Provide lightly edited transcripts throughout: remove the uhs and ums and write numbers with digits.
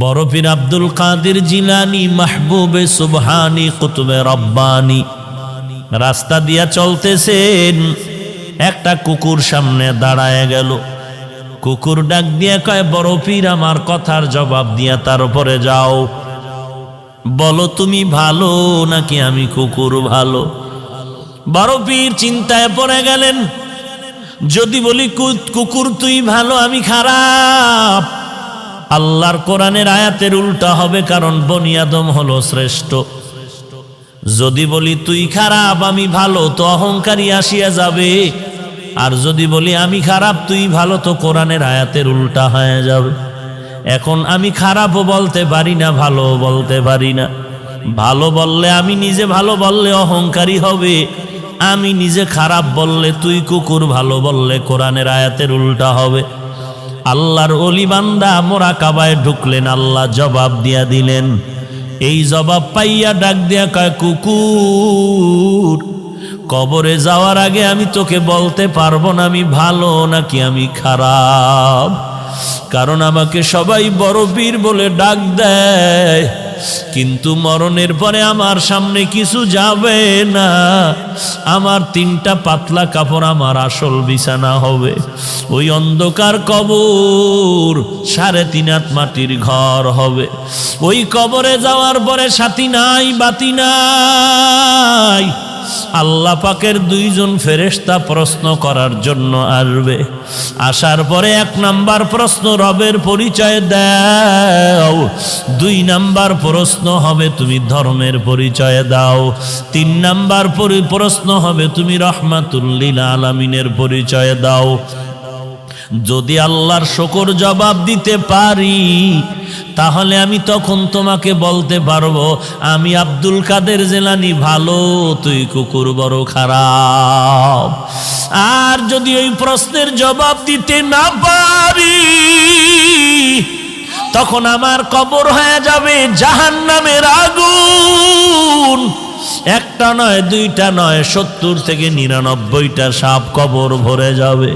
বড় পীর আব্দুল কাদের জিলানী মাহবুবে সুবহানী কুতুবে রব্বানী রাস্তা দিয়া চলতেছেন, একটা কুকুর সামনে দাঁড়ায় গেল। কুকুর ডাক দিয়া কয়, বড় পীর আমার কথার জবাব দিয়া তারপরে যাও, বলো তুমি ভালো নাকি আমি কুকুর ভালো? বড় পীর চিন্তায় পড়ে গেলেন, যদি বলি কুকুর তুই ভালো আমি খারাপ, আল্লাহর কোরআনের আয়াতের উল্টা হবে, কারণ বনি আদম হলো শ্রেষ্ঠ। যদি বলি তুই খারাপ আমি ভালো, তো অহংকারী আসিয়া যাবে। আর যদি বলি আমি খারাপ তুই ভালো, তো কোরআনের আয়াতের উল্টা হয়ে যাবে। এখন আমি খারাপও বলতে পারি না, ভালো বলতে পারি না। ভালো বললে আমি নিজে ভালো বললে অহংকারী হবে, আমি নিজে খারাপ বললে তুই কুকুর ভালো বললে কোরআনের আয়াতের উল্টা হবে। আল্লাহর ওলি বান্দা মোরাকাবায় ঢুকলেন, আল্লাহ জবাব দিয়া দিলেন। এই জবাব পাইয়া ডাক দিয়া কয়, কুকুর কবরে যাওয়ার আগে আমি তোকে বলতে পারবো না আমি ভালো নাকি আমি খারাপ, কারণ আমাকে সবাই বড় পীর বলে ডাক দেয়, কিন্তু মরণের পরে আমার সামনে কিছু যাবে না। আমার 3টা পাতলা কাপড় আমার আসল বিছানা হবে। ওই অন্ধকার কবর 3.5 হাত মাটির ঘর হবে। ওই কবরে যাওয়ার পরে সাথী নাই, বাতি নাই। আল্লাহ পাকের 2 জন ফেরেশতা প্রশ্ন করার জন্য আসবে। আসার পরে 1 নাম্বার প্রশ্ন, রবের পরিচয় দাও। 2 নাম্বার প্রশ্ন হবে তুমি ধর্মের পরিচয় দাও। 3 নাম্বার প্রশ্ন হবে তুমি রহমাতুল লিল আলামিনের পরিচয় দাও। যদি আল্লাহর শুকর জবাব দিতে পারি, তাহলে আমি তখন তোমাকে বলতে পারবো আমি আব্দুল কাদের জিলানী ভালো, তুই কুকুর বড় খারাপ। আর যদি ওই প্রশ্নের জবাব দিতে না পারি, তখন আমার কবর হয়ে যাবে জাহান্নামের আগুন। 1টা নয়, 2টা নয়, 70 থেকে 99টা সাপ কবর ভরে যাবে।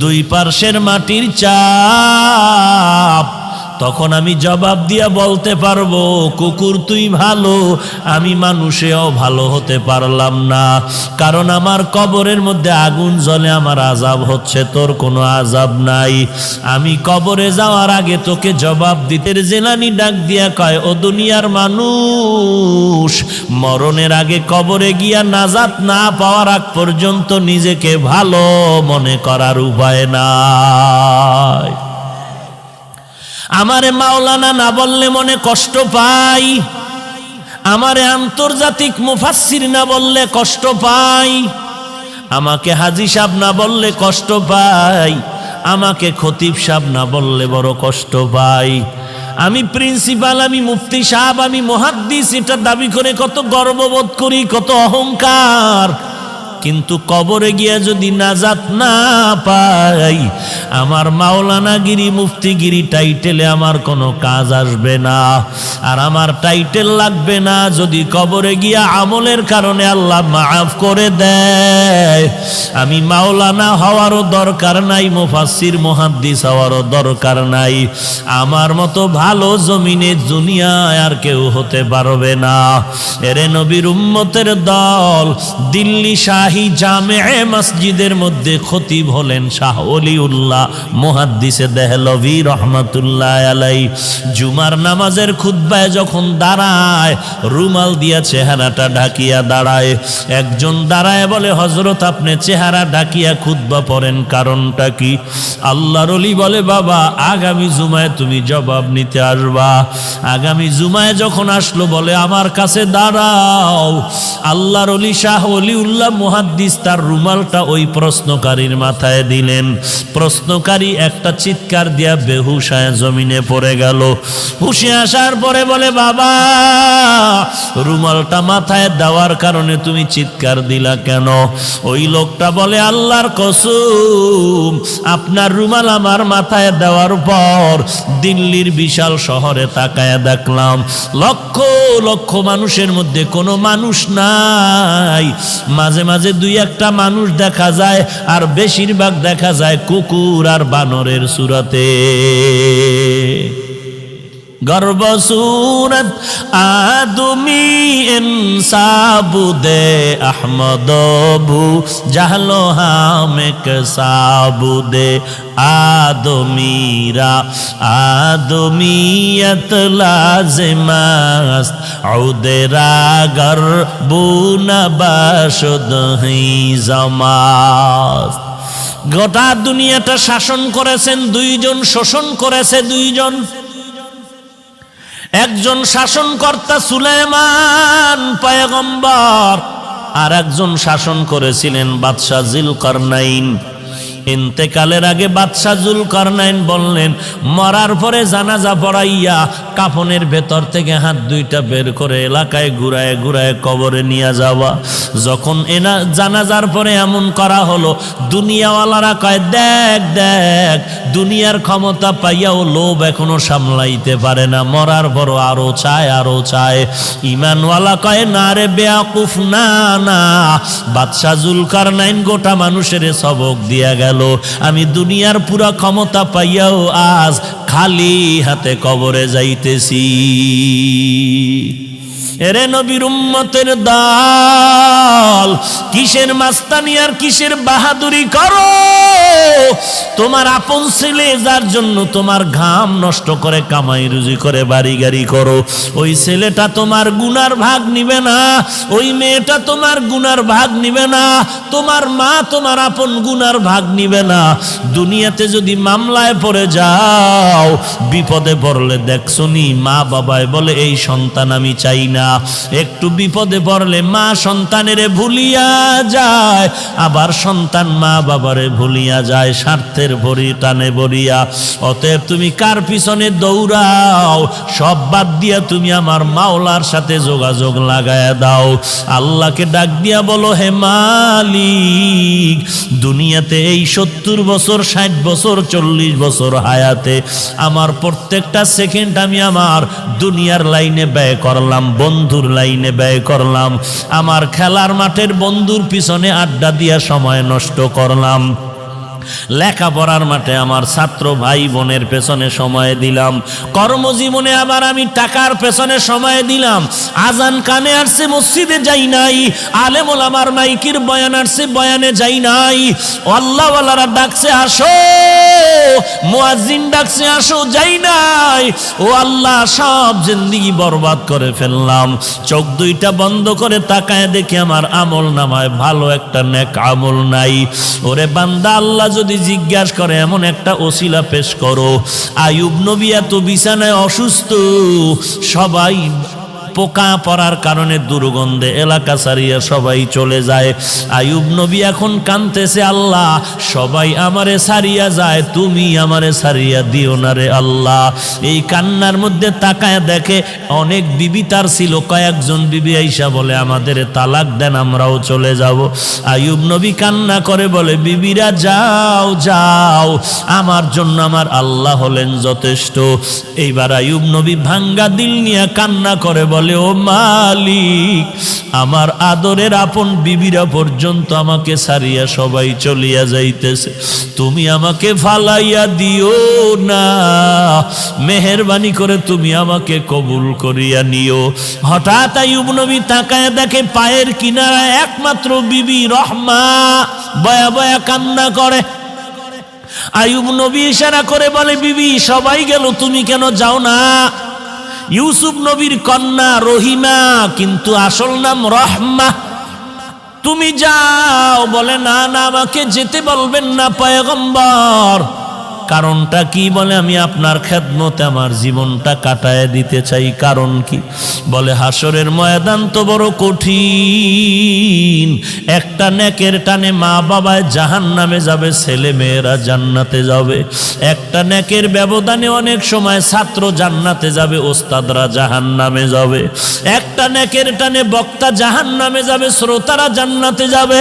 2 পার্শ্বের মাটির চাপ। তখন আমি জবাব দিয়া বলতে পারবো, কুকুর তুই ভালো, আমি মানুষেও ভালো হতে পারলাম না, কারণ আমার কবরের মধ্যে আগুন জ্বলে, আমার আযাব হচ্ছে, তোর কোনো আযাব নাই। আমি কবরে যাওয়ার আগে তোকে জবাব দিতে। জিলানী ডাক দিয়া কয়, ও দুনিয়ার মানুষ, মরণের আগে কবরে গিয়া নাজাত না পাওয়ার আগ পর্যন্ত নিজেকে ভালো মনে করার উপায় নাই। আমারে মাওলানা না বললে মনে কষ্ট পাই, আমারে আন্তর্জাতিক মুফাসসির না বললে কষ্ট পাই, আমাকে হাজী সাহেব না বললে কষ্ট পাই, আমাকে খতিব সাহেব না বললে বড় কষ্ট পাই। আমি প্রিন্সিপাল, আমি মুফতি সাহেব, আমি মুহাদ্দিস, এটা দাবি করে কত গর্ববোধ করি, কত অহংকার। কিন্তু কবরে গিয়া যদি নাজাত না পাই, আমার মাওলানাগিরি মুফতিগিরি টাইটেলে আমার কোনো কাজ আসবে না। আর আমার টাইটেল লাগবে না যদি কবরে গিয়া আমলের কারণে আল্লাহ মাফ করে দেয়। আমি মাওলানা হওয়ারও দরকার নাই, মুফাসসির মুহাদ্দিস হওয়ারও দরকার নাই। আমার মতো ভালো জমিনে দুনিয়ায় আর কেউ হতে পারবে না। এরে নবীর উম্মতের দল, দিল্লি শাহী জামে মসজিদের মধ্যে খতিব হলেন শাহ ওলিউল্লাহ মুহাদ্দিসে দেহলভী রহমাতুল্লাহ আলাই। জুমার নামাজের খুতবায় যখন দাঁড়ায়, রুমাল দিয়া চেহারাটা ঢাকিয়া দাঁড়ায়। একজন দাঁড়ায় বলে, হযরত আপনি চেহারা ঢাকিয়া খুতবা পড়েন, কারণটা কি? আল্লাহর ওলি বলে, বাবা আগামী জুমায় তুমি জবাব নিতে আসবা। আগামী জুমায় যখন আসলো, বলে আমার কাছে দাঁড়াও। আল্লাহর ওলি শাহ ওলিউল্লাহ মুহাদ্দিস তার রুমালটা ওই প্রশ্নকারীর মাথায় দিলেন। প্রশ্নকারী একটা চিৎকার দিয়া বেহুশ হয়ে জমিনে পড়ে গেল। হুশে আসার পরে বলে, বাবা রুমালটা মাথায় দেওয়ার কারণে তুমি চিৎকার দিলা কেন? ওই লোকটা বলে, আল্লাহর কসম, আপনার রুমাল আমার মাথায় দেওয়ার পর দিল্লির বিশাল শহরে তাকায়া দেখলাম লক্ষ লক্ষ মানুষের মধ্যে কোনো মানুষ নাই। মাঝে মাঝে 2-1টা মানুষ দেখা যায়, আর বেশিরভাগ দেখা যায় কুকুর আর বানরের সুরাতে। गर्भ सूरत आदमी इंसाबुदे अहमदोबू जहलो हामिक साबुदे आदमीरा आदमीयत लाजिमस्त औदेरा गर्बूना बाशुद ही जमास्त। গোটা দুনিয়াটা শাসন করেছেন দুইজন, শোষণ করেছে দুইজন। একজন শাসনকর্তা সুলাইমান পয়গম্বর, আর একজন শাসন করেছিলেন বাদশাহ যুলকারনাইন। ইন্তেকালের আগে বাদশাহ যুলকারনাইন বললেন, মরার পরে জানাজা পড়াইয়া কাফনের ভেতর থেকে হাত দুইটা বের করে এলাকায় ঘুরায় ঘুরায় কবরে নিয়ে যাওয়া। যখন জানাজার পরে এমন করা হলো, দুনিয়াওয়ালারা কয়, দেখ দেখ, দুনিয়ার ক্ষমতা পাইয়াও লোভ এখনো সামলাইতে পারে না, মরার পর আরো চায় আরো চায়। ইমানওয়ালা কয়, না রে বেয়াকুফ, না না, বাদশাহ যুলকারনাইন গোটা মানুষের সবক দিয়া গেল। আমি দুনিয়ার পুরা ক্ষমতা পাইয়াও আজ খালি হাতে কবরে যাইতেছি। এরে নবীর উম্মতের দল, কিসের মাস্তানি আর কিসের বাহাদুরি করো? তোমার আপন ছেলে যার জন্য তোমার ঘাম নষ্ট করে কামাই রুজি করে বাড়ি গাড়ি করো, ওই ছেলেটা তোমার গুনার ভাগ নিবে না, ওই মেয়েটা তোমার গুনার ভাগ নিবে না, তোমার মা তোমার আপন গুনার ভাগ নিবে না। দুনিয়াতে যদি মামলায় পড়ে যাও, বিপদে পড়লে দেখছনি মা বাবায় বলে এই সন্তান আমি চাই না। একটু বিপদে পড়লে মা সন্তানেরে ভুলিয়া যায়, আবার সন্তান মা বাবারে ভুলিয়া যায় স্বার্থের ভরি টানে বলিয়া। অতএব তুমি কার পিছনে দৌড়াও, সব বাদ দিয়া তুমি আমার মাওলার সাথে যোগাযোগ লাগায়া দাও। আল্লাহকে ডাক দিয়া বলো, হে মালিক, দুনিয়াতে এই 70 বছর 60 বছর 40 বছর হায়াতে আমার প্রত্যেকটা সেকেন্ড আমি আমার দুনিয়ার লাইনে ব্যয় করলাম, বন্ধুর লাইনে ব্যয় করলাম, আমার খেলার মাঠের বন্ধুর পিছনে আড্ডা দিয়া সময় নষ্ট করলাম, লেখাপড়ার মাঠে আমার ছাত্র ভাই বোনের পেছনে সময় দিলাম, কর্মজীবনে আবার আমি টাকার পেছনে সময় দিলাম। আজান কানে আসছে মসজিদে যাই নাই, আলেম ওলামার মাইকির বয়ান আসছে বয়ানে যাই নাই, আল্লাহওয়ালারা ডাকছে আসো, মুয়াজ্জিন ডাকছে আসো, যাই নাই। ও আল্লাহ, সব জিন্দেগি বরবাদ করে ফেললাম। চোখ দুইটা বন্ধ করে তাকায় দেখি আমার আমল নামায় ভালো একটা নেক আমল নাই। ওরে বান্দা, আল্লাহ যদি জিজ্ঞাসা করে এমন একটা ওসিলা পেশ করো। আইয়ুব নবী এত বিছানায় অসুস্থ, সবাই পোকা পড়ার কারণে দুর্গন্ধে এলাকা ছাড়িয়া সবাই চলে যায়। আইয়ুব নবী এখন কাঁদতেছে, আল্লাহ সবাই আমারে ছাড়িয়া যায়, তুমি আমারে ছাড়িয়া দিও না রে আল্লাহ। এই কান্নার মধ্যে তাকায় দেখে অনেক বিবি তার ছিল, কয়েকজন বিবি আইসা বলে আমাদের তালাক দেন, আমরাও চলে যাব। আইয়ুব নবী কান্না করে বলে, বিবিরা যাও যাও, আমার জন্য আমার আল্লাহ হলেন যথেষ্ট। এইবার আইয়ুব নবী ভাঙ্গা দিল নিয়ে কান্না করে বলে, ও মালিক, আমার আদরের আপন বিবিরা পর্যন্ত আমাকে ছাড়িয়া সবাই চলিয়া যাইতেছে, তুমি আমাকে ফালাইয়া দিও না, মেহেরবানি করে তুমি আমাকে কবুল করিয়া নিও। হঠাৎ আইয়ুব নবী তাকায় দেখে পায়ের কিনারায় একমাত্র বিবি রহমা বয়া বয়া কান্না করে। আইয়ুব নবী ইশারা করে বলে, বিবি সবাই গেল, তুমি কেন যাও না? ইউসুফ নবীর কন্যা রহিমা, কিন্তু আসল নাম রহমা, তুমি যাও। বলে, না না, আমাকে যেতে বলবেন না পয়গম্বর। কারণটা কি? বলে, আমি আপনার খেদমতে আমার জীবনটা কাটায় দিতে চাই। কারণ কি? বলে, হাসরের ময়দান তো বড় কঠিন, একটা নেকের টানে মা বাবায় জাহান্নামে যাবে, ছেলে মেয়েরা জান্নাতে যাবে। একটা নেকের ব্যবধানে অনেক সময় ছাত্র জান্নাতে যাবে, ওস্তাদরা জাহান্নামে যাবে। একটা নেকের টানে বক্তা জাহান্নামে যাবে, শ্রোতারা জান্নাতে যাবে।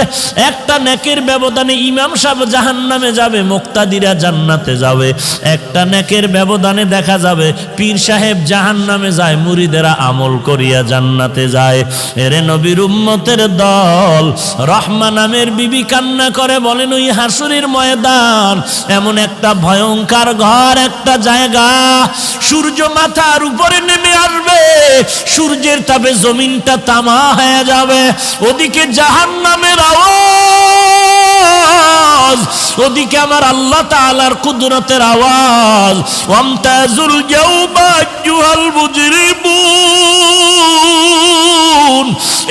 একটা নেকের ব্যবধানে ইমাম সাহেব জাহান্নামে যাবে, মুক্তাদিরা জান্নাতে যাবে। একটা নেকের ব্যবধানে দেখা যাবে পীর সাহেব জাহান্নামে যায়, মুরিদেরা আমল করিয়া জান্নাতে যায়। এরে নবীর উম্মতের দল, রহমা নামের বিবি কান্না করে বলেন, ওই হাসরের ময়দান এমন একটা ভয়ঙ্কর ঘর, একটা জায়গা, সূর্য মাথার উপরে নেমে আসবে, সূর্যের তাপে জমিনটা তামা হয়ে যাবে। ওদিকে জাহান্নামের আওয়াজ, ওদিকে আমার আল্লাহ তাআলার কুদরতের আওয়াজ। ওয়ামতাজুল ইয়াউমা আইয়ুহাল মুজরিমুন,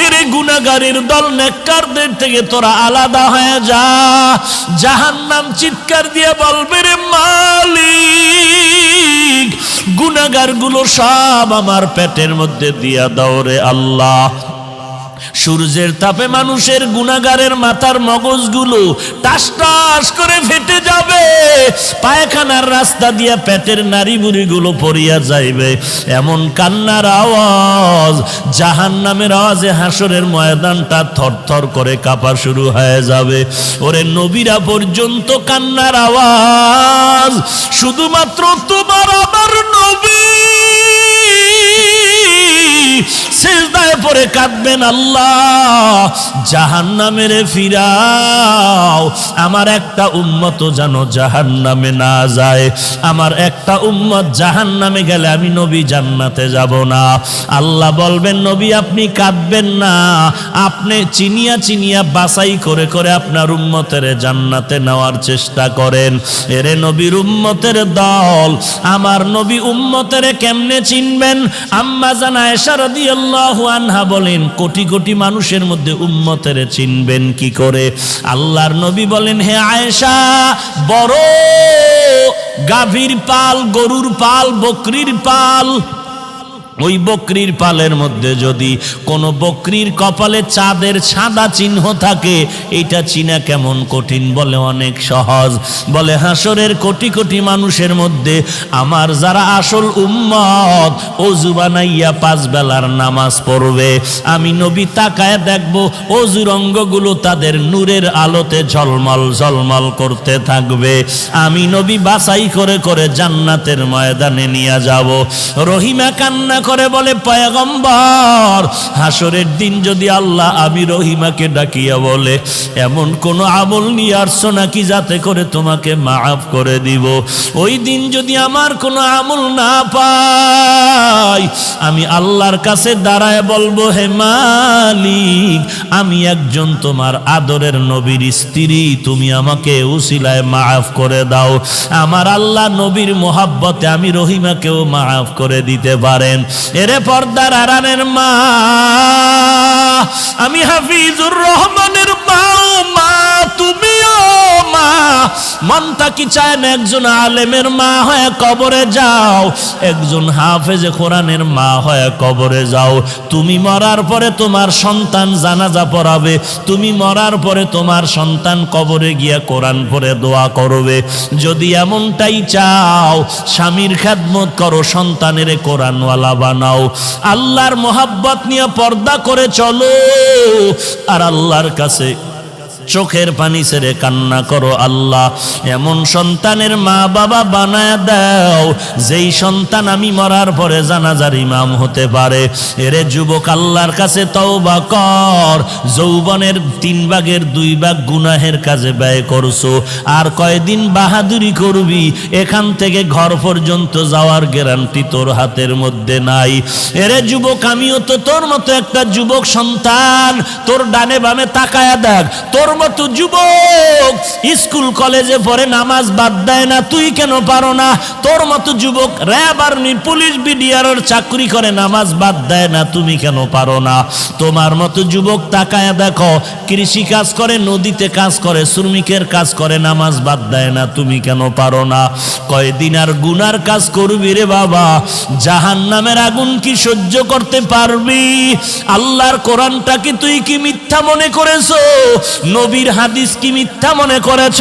এরে গুনাহগারের দল, নেককারদের থেকে তোরা আলাদা হয়ে যা। জাহান্নাম চিৎকার দিয়ে বলবে, রে মালিক, গুনাহগারগুলো সব আমার পেটের মধ্যে দিয়া দাও রে আল্লাহ। সূর্যের তাপে মানুষের গুনাহগারের মাথার মগজগুলো টাস টাস করে ফেটে যাবে, পায়খানার রাস্তা দিয়া পেটের নারী বুড়িগুলো পড়িয়া যাইবে। এমন কান্নার আওয়াজ, জাহান্নামের আওয়াজে হাসরের ময়দানটা থরথর করে কাঁপা শুরু হয়ে যাবে। ওরে নবীরা পর্যন্ত কান্নার আওয়াজ, শুধুমাত্র তোমার আমার নবী সিজদায় পড়ে কাঁদবেন, আল্লাহ জাহান্নামে রে ফিরাও, আমার একটা উম্মত যেন জাহান্নামে না যায়, আমার একটা উম্মত জাহান্নামে গেলে আমি নবী জান্নাতে যাব না। আল্লাহ বলবেন, নবী আপনি কাঁদবেন না, আপনি চিনিয়া চিনিয়া বাছাই করে করে আপনার উম্মতের জান্নাতে নেওয়ার চেষ্টা করেন। এরে নবীর উম্মতের দল, আমার নবী উম্মতের কেমনে চিনবেন? আম্মা জান আয়েশা রাদিয়াল্লাহু আনহা বলেন, কোটি কোটি মানুষের মধ্যে উম্মতের চিনবেন কি করে? আল্লাহর নবী বলেন, হে আয়েশা, বড় গাভীর পাল, গরুর পাল, বকরির পাল, ওই বকরির পালের মধ্যে যদি কোনো বকরির কপালে চাঁদের সাদা চিহ্ন থাকে, এটা চিনা কেমন কঠিন? বলে অনেক সহজ। বলে হাসরের কোটি কোটি মানুষের মধ্যে আমার যারা আসল উম্মত, ওযু বানাইয়া 5 বেলার নামাজ পড়বে, আমি নবী তাকায় দেখব ওযুর অঙ্গগুলো তাদের নূরের আলোতে ঝলমল ঝলমল করতে থাকবে। আমি নবী বাছাই করে করে জান্নাতের ময়দানে নিয়ে যাব। রহিমা কান্না করে বলে, পয়গম্বর, হাসরের দিন যদি আল্লাহ আমি রহিমাকে ডাকিয়া বলে, এমন কোন আমল নিয়ে আসছো নাকি যাতে করে তোমাকে মাফ করে দিব? ওই দিন যদি আমার কোনো আমল না পাই, আমি আল্লাহর কাছে দাঁড়ায় বলবো, হে মালিক, আমি একজন তোমার আদরের নবীর স্ত্রী, তুমি আমাকে উসিলায় মাফ করে দাও। আমার আল্লাহ নবীর মোহাব্বতে আমি রহিমাকেও মাফ করে দিতে পারেন। এরে পর্দার আড়ালের মা, আমি হাফিজুর রহমানের মা, মা তুমিও মা। মনটা কি চায় না একজন আলেমের মা হয়ে কবরে যাও, একজন হাফেজে কোরআনের মা হয়ে কবরে যাও। তুমি মরার পরে তোমার সন্তান জানাজা পড়াবে, তুমি মরার পরে তোমার সন্তান কবরে গিয়া কোরআন পড়ে দোয়া করবে। যদি এমনটাই চাও, স্বামীর খেদমত করো, সন্তানের কোরআনওয়ালা বানাও, আল্লাহর মোহাব্বত নিয়ে পর্দা করে চলো, আর আল্লাহর কাছে চোখের পানি ছেড়ে কান্না করো, আল্লাহ এমন সন্তানের মা বাবা বানায় দাও যেই সন্তান আমি মরার পরে জানাজার ইমাম হতে পারে। এরে যুবক, আল্লাহর কাছে তওবা কর। যৌবনের 3 ভাগের 2 ভাগ গুনাহের কাজে ব্যয় করছো, আর কয়দিন বাহাদুরি করবি? এখান থেকে ঘর পর্যন্ত যাওয়ার গ্যারান্টি তোর হাতের মধ্যে নাই। এরে যুবক, আমিও তো তোর মতো একটা যুবক সন্তান। তোর ডানে বামে তাকায়া দেখ, তোর মতো যুবক স্কুল কলেজে পড়ে নামাজ বাদ দেয় না, তুই কেন পারো না? তোর মতো যুবক র্যাব আর্মি পুলিশ বিডিআর চাকরি করে নামাজ বাদ দেয় না, তুমি কেন পারো না? তোমার মতো যুবক তাকায়া দেখো, কৃষি কাজ করে, নদীতে কাজ করে, শ্রমিকের কাজ করে, নামাজ বাদ দেয় না, তুমি কেন পারো না? কয়দিন আর গুনার কাজ করবি রে বাবা? জাহান্নামের আগুন কি সহ্য করতে পারবি? আল্লাহর কোরআনটাকে তুই কি মিথ্যা মনে করেছো? নবীর হাদিস কি মিথ্যা মনে করেছ?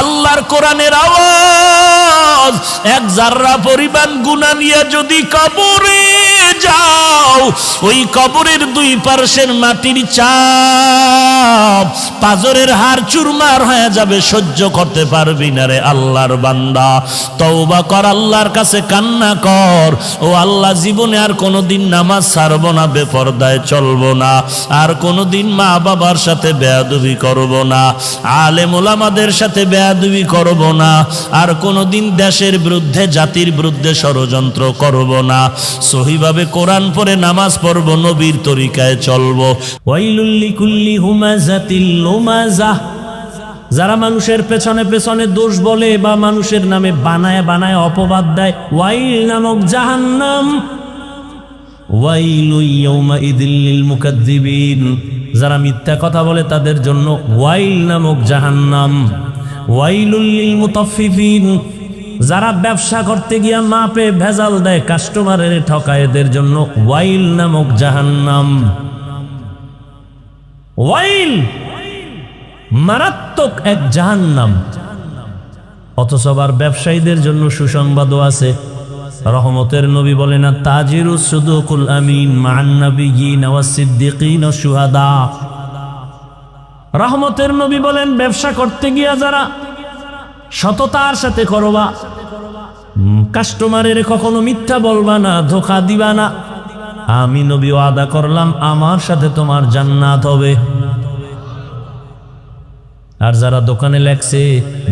আল্লাহর কোরআনের আওয়াজ। এক জাররা পরিমাণ গুনাহ নিয়ে যদি কবরে যাও, ওই কবরের দুই পার্শ্বের মাটির চাপ পাজরের হাড় চুরমার হয়ে যাবে, সহ্য করতে পারবি না রে আল্লাহর বান্দা। তওবা কর, আল্লাহর কাছে কান্না কর। ও আল্লাহ, জীবনে আর কোনোদিন নামাজ ছাড়ব না, বেপরদায় চলব না, আর কোনোদিন মা বাবার সাথে বেয়াদবি করব না, আলেম ওলামাদের সাথে বেয়াদবি করব না, আর কোনোদিন দেশের বিরুদ্ধে জাতির বিরুদ্ধে ষড়যন্ত্র করব না, সহিভাবে কোরআন পড়ে নামাজ পড়ব, নবীর তরিকায় চলব। ওয়াইলুল লিকুল্লি হুমাযাতিল লুমাযাহ, যারা মানুষের পেছনে পেছনে দোষ বলে বা মানুষের নামে বানায় বানায় অপবাদ দেয়, ওয়াইল নামক জাহান্নাম। ওয়াইলু ইয়াউমাইযিল লিল মুকাদ্দিবিন, যারা মিথ্যা কথা বলে তাদের জন্য ওয়াইল নামক জাহান্নাম। ওয়াইলুল লিল মুতাফফিফিন, যারা ব্যবসা করতে গিয়া মাপে ভেজাল দেয়, কাস্টমারের ঠকায়, এদের জন্য ওয়াইল নামক জাহান্নাম। ওয়াইল মারাত্মক এক জাহান্নাম। অথচ আবার ব্যবসায়ীদের জন্য সুসংবাদও আছে। রহমতের নবী বলেন, তাজিরুস সুদুকুল আমিন মান নাবিয়িন ওয়াস সিদ্দিকিন ওয়াশ শুহাদা। রহমতের নবী বলেন, ব্যবসা করতে গিয়া যারা সততার সাথে করবা, কাস্টমারের কখনো মিথ্যা বলবা না, ধোঁকা দিবা না, আমি নবী ওয়াদা করলাম আমার সাথে তোমার জান্নাত হবে। আর যারা দোকানে লেখছে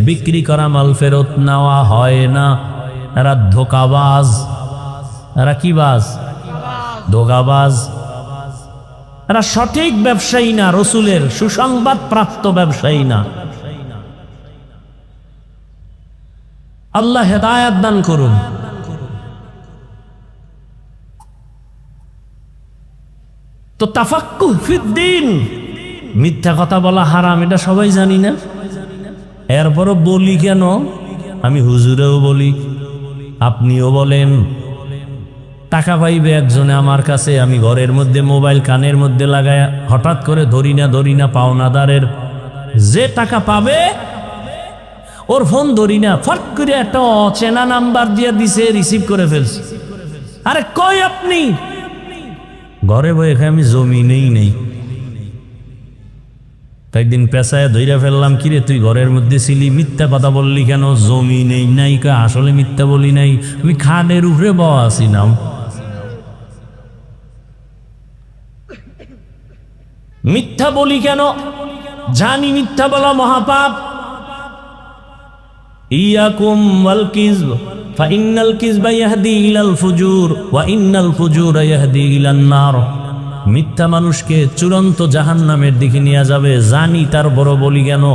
বিক্রি করা মাল ফেরত নেওয়া হয় না, এরা ধোকাবাজ। এরা কি বাজ? ধোকাবাজ। এরা সঠিক ব্যবসায়ী না, রসুলের সুসংবাদ প্রাপ্ত ব্যবসায়ী না। আল্লাহ হেদায়েত দান করুন। তো তাফাক্কুহ ফিদ্দিন, মিথ্যা কথা বলা হারাম, এটা সবাই জানি না, এরপরও বলি কেন? আমি হুজুরেও বলি, আপনিও বলেন। টাকা পাইবে একজনে আমার কাছে, আমি ঘরের মধ্যে মোবাইল কানের মধ্যে লাগায় হঠাৎ করে ধরি না পাওনাদারের যে টাকা পাবে ওর ফোন ধরি না, ফট করে একটা অচেনা নাম্বার দিয়ে দিছে, রিসিভ করে ফেলছে। আরে কই আপনি? ঘরে বই এখানে আমি জমিনেই নেই। একদিন পেশায় ধইরা ফেললাম, কিরে তুই ঘরের মধ্যে ছিলি, মিথ্যা কথা বললি কেন? জমি নেই নাই। আসলে মিথ্যা বলি নাই, আমি খানের উপরে বওয়া আছিলাম। মিথ্যা বলি কেন? জানি মিথ্যা বলা মহাপাপ। ইয়াকুম ওয়াল কিযব ফাইন্নাল কিযবা ইয়াহদি ইলাল ফুজুর ওয়া ইন্নাল ফুজুরা ইয়াহদি ইলান নার। মিথ্যা মানুষকে চূড়ান্ত জাহান্নামের দিকে নিয়ে যাবে। জানি, তার বড় বলি কেন?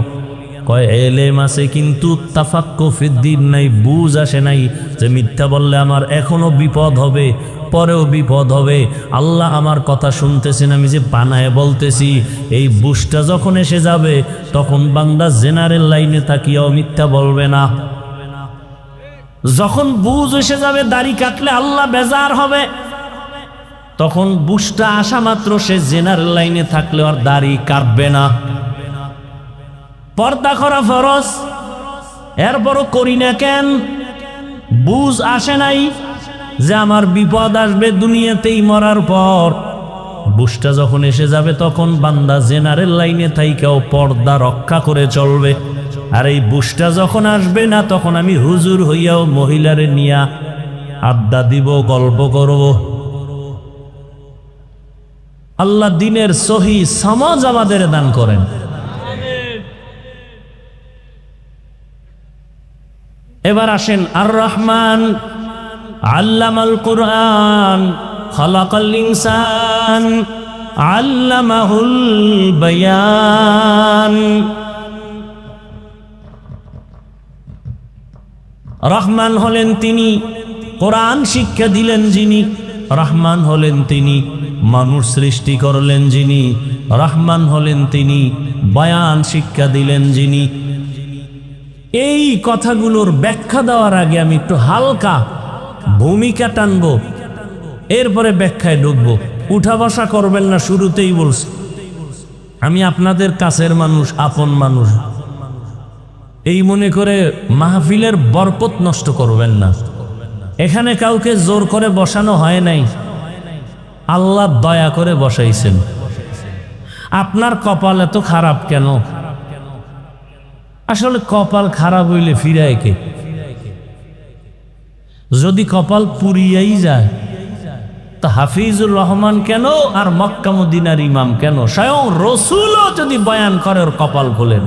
কয় এলেম আছে কিন্তু তাফাক্কুহ ফিদ্দিন নাই, বুঝ আসে নাই যে মিথ্যা বললে আমার এখনো বিপদ হবে, পরেও বিপদ হবে। আল্লাহ আমার কথা শুনতেছেন, আমি যে বানায় বলতেছি, এই বুঝটা যখন এসে যাবে তখন বান্দা জেনারেল লাইনে থাকিয়াও মিথ্যা বলবে না। যখন বুঝ এসে যাবে, দাড়ি কাটলে আল্লাহ বেজার হবে, তখন বুঝটা আসা মাত্র সে জেনারেল লাইনে থাকলে আর দাড়ি কাটবে না। পর্দা করা ফরজ, এরপরও করি না কেন? বুঝ আসে নাই যে আমার বিপদ আসবে দুনিয়াতেই মরার পর। বুঝটা যখন এসে যাবে তখন বান্দা জেনারেল লাইনে থাইকাও পর্দা রক্ষা করে চলবে। আর এই বুঝটা যখন আসবে না, তখন আমি হুজুর হইয়াও মহিলারে নিয়া আড্ডা দিব, গল্প করব। আল্লাহ দিনের সহি সমাজ আমাদের দান করেন। এবার আসেন, আর রহমান আল্লামাল কুরআন খালাকাল ইনসান আল্লামাহুল বায়ান। রহমান হলেন তিনি, কোরআন শিক্ষা দিলেন যিনি। রহমান হলেন তিনি, মানুষ সৃষ্টি করলেন যিনি। রহমান হলেন তিনি, বয়ান শিক্ষা দিলেন যিনি। এই কথাগুলোর ব্যাখ্যা দেওয়ার আগে আমি একটু হালকা ভূমিকা টানবো, এরপরে ব্যাখ্যায় ঢুকবো। উঠা বসা করবেন না, শুরুতেই বলছি। আমি আপনাদের কাছের মানুষ, আপন মানুষ, এই মনে করে মাহফিলের বরকত নষ্ট করবেন না। এখানে কাউকে জোর করে বসানো হয় নাই, আল্লাহ দয়া করে বসাইছেন। আপনার কপাল এত খারাপ কেন? আসলে কপাল খারাপ হইলে ফিরায় কে? যদি কপাল পুরিয়াই যায় তা হাফিজুর রহমান কেন আর মক্কা মদিনার ইমাম কেন? স্বয়ং রসুলও যদি বয়ান করে ওর কপাল খোলেন।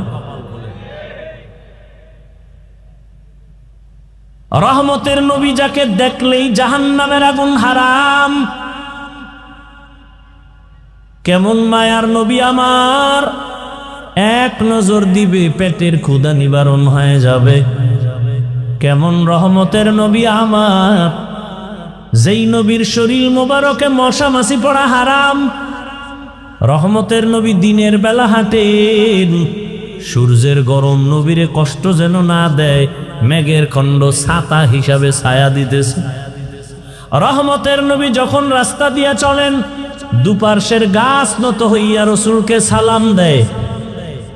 রহমতের নবী যাকে দেখলেই জাহান্নামের আগুন হারাম, কেমন মায়ার নবী আমার, এক নজর দিবে পেটের ক্ষুধা নিবারণ হয়ে যাবে। কেমন রহমতের নবী আমার, যেই নবীর শরীর মোবারকে মশা মাছি পড়া হারাম। রহমতের নবী দিনের বেলা হাঁটেন, সূর্যের গরম নবীরে কষ্ট যেন না দেয়, মেঘের খণ্ড ছাতা হিসাবে ছায়া দিতেছে। রহমতের নবী যখন রাস্তা দিয়া চলেন, দুপার্শ্বের গাছ নত হইয়া রসুলকে সালাম দেয়।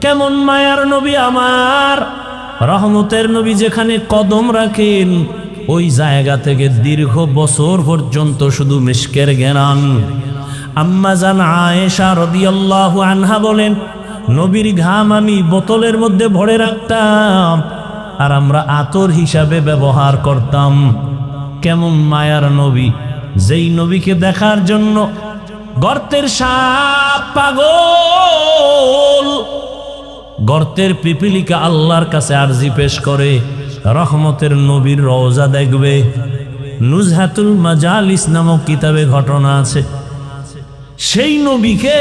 কেমন মায়ার নবী আমার, রহমতের নবী যেখানে কদম রাখেন ওই জায়গা থেকে দীর্ঘ বছর পর্যন্ত শুধু মিশকের ঘ্রাণ। আম্মা জান আয়েশা রাদিয়াল্লাহু আনহা বলেন, নবীর ঘাম আমি বোতলের মধ্যে ভরে রাখতাম আর আমরা আতর হিসাবে ব্যবহার করতাম। কেমন মায়ার নবী, যেই নবীকে দেখার জন্য গর্তের সাপ পাগল, গর্তের পিপিলিকা আল্লাহর কাছে আরজি পেশ করে রহমতের নবীর রওজা দেখবে। নুজহাতুল মাজালিস নামক কিতাবে ঘটনা আছে, সেই নবীকে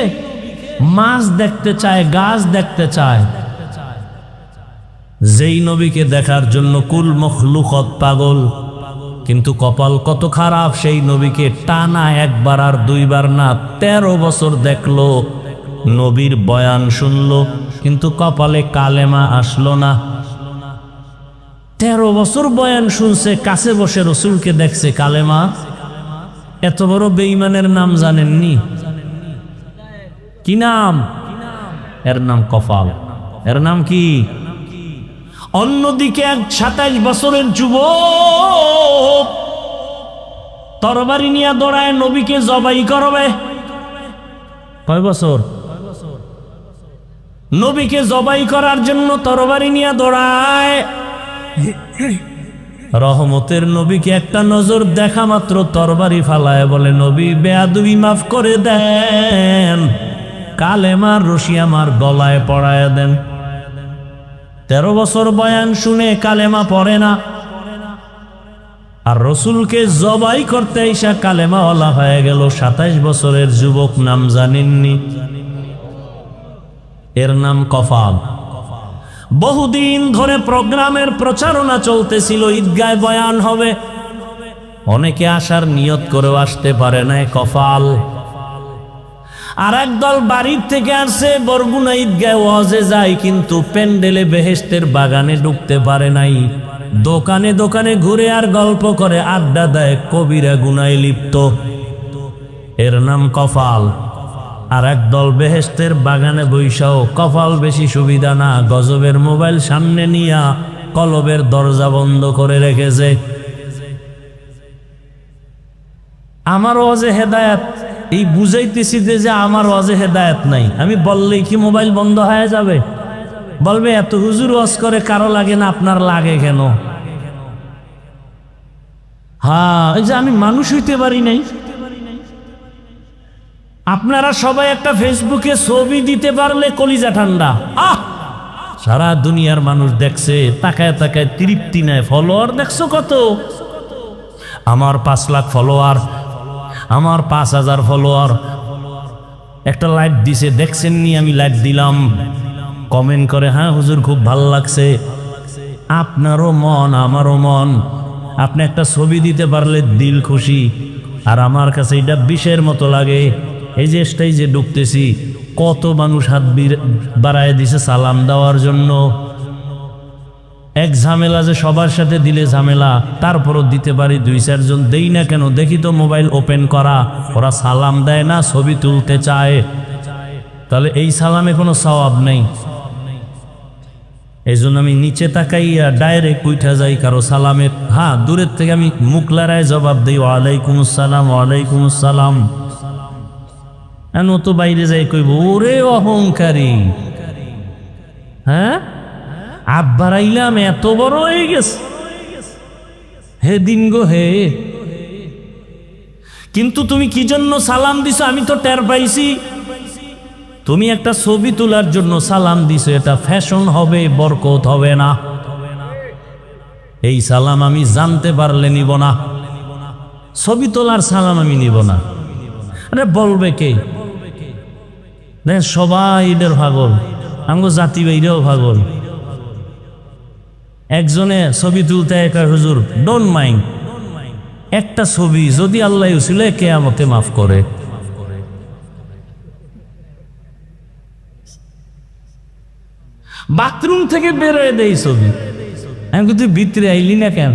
মাছ দেখতে চায়, গাছ দেখতে চায়। যেই নবীকে দেখার জন্য কুল মখলুকত পাগল, কিন্তু কপাল কত খারাপ, সেই নবীকে টানা একবার আর দুইবার না 13 বছর দেখলো, নবীর বয়ান শুনলো, কিন্তু কপালে কালেমা আসলো না। 13 বছর বয়ান শুনছে, কাছে বসে রসুলকে দেখছে, কালেমা। এত বড় বেঈমানের নাম জানেননি? কি নাম? এর নাম কপাল। এর নাম কি? অন্যদিকে এক 27 বছরের যুবক তরবারি নিয়ে দৌড়ায় নবীকে জবাই করবে। কয় বছর? নবীকে জবাই করার জন্য তরবারি নিয়ে দৌড়ায়। রহমতের নবীকে একটা নজর দেখা মাত্র তরবারি ফালায় বলে, নবী বেয়াদবি মাফ করে দেন, কালেমার রশি আমার গলায় পড়ায় দেন। 13 বছর বয়ান শুনে কালেমা পড়ে না, আর রসুলকে জবাই করতে এসে কালেমা ওয়ালা হয়ে গেল। 27 বছরের যুবক, নাম জানেননি? এর নাম কপাল। বহুদিন ধরে প্রোগ্রামের প্রচারণা চলতেছিল, ঈদগায় বয়ান হবে, অনেকে আসার নিয়ত করেও আসতে পারে না, কপাল। আর একদল বাড়ির থেকে আসছে, বরগুনা ঈদগায় ওয়াজে যায়, কিন্তু প্যান্ডেলে বেহেশতের বাগানে ঢুকতে পারে নাই। দোকানে দোকানে ঘুরে আর গল্প করে, আড্ডা দেয়, কবিরা গুনায় লিপ্ত। এর নাম কপাল। আর একদল বেহেশতের বাগানে বৈশাও, কপাল বেশি সুবিধা না, গজবের মোবাইল সামনে নিয়া কলবের দরজা বন্ধ করে রেখেছে। আমার ওয়াজে হেদায়েত, এই বুঝাইতেছি যে আমার ওয়াজে হেদায়েত নাই। আমি বললেই কি মোবাইল বন্ধ হয়ে যাবে? বলবে এত হুজুর ওয়াজ করে, কারো লাগে না, আপনার লাগে কেন? হ্যাঁ, এই যে আমি মানুষ হইতে পারি নাই। আপনারা সবাই একটা ফেসবুকে ছবি দিতে পারলে কলিজা ঠান্ডা। সারা দুনিয়ার মানুষ দেখছে, তাকায় তাকায় তৃপ্তি নেয়। ফলোয়ার দেখছো কত? আমার 5 লাখ ফলোয়ার, আমার 5000 ফলোয়ার। একটা লাইক দিছে, দেখছেন নি? আমি লাইক দিলাম। কমেন্ট করে, হ্যাঁ হুজুর খুব ভালো লাগছে। আপনারও মন, আমারও মন। আপনি একটা ছবি দিতে পারলে দিল খুশি। আর আমার কাছে এটা বিষের মতো লাগে। এই যে স্টেজে ঢুকতেছি, কত মানুষ হাত বাড়ায় দিছে সালাম দেওয়ার জন্য। এক ঝামেলা যে সবার সাথে দিলে ঝামেলা, তারপরও দিতে পারি 2-4 জন। দেই না কেন? দেখি তো মোবাইল ওপেন করা, ওরা সালাম দেয় না, ছবি তুলতে চায়। তাহলে এই সালামে কোনো সওয়াব নেই। এই জন্য আমি নিচে তাকাইয়া ডাইরেক্ট উঠা যাই কারো সালামের, হ্যাঁ দূরের থেকে আমি মুখ লড়ায় জবাব দিই ওয়ালাইকুম আসসালাম, ওয়ালাইকুম আসসালাম। তো বাইরে যাই কইব ওরে অহংকারী, হ্যাঁ আব্বার আইলাম এত বড় হয়ে গেছে, হে দিন গো হে। কিন্তু তুমি কি জন্য সালাম দিছো আমি তো টের পাইছি। তুমি একটা ছবি তোলার জন্য সালাম দিছো, এটা ফ্যাশন হবে, বরকত হবে না। এই সালাম আমি জানতে পারলে নিব না, ছবি তোলার সালাম আমি নিব না। আরে বলবে কে? দেখ সবাই এদের পাগল, আমগো জাতি বাইরেও পাগল। একজনে ছবি তুলতে একা, হুজুর ডোন্ট মাইন্ড, একটা ছবি যদি আল্লাহ উসিলে কিয়ামতে মাফ করে। বাথরুম থেকে বেরোয় দেই ছবি, আমি কিন্তু ভিতরে আইলি না কেন?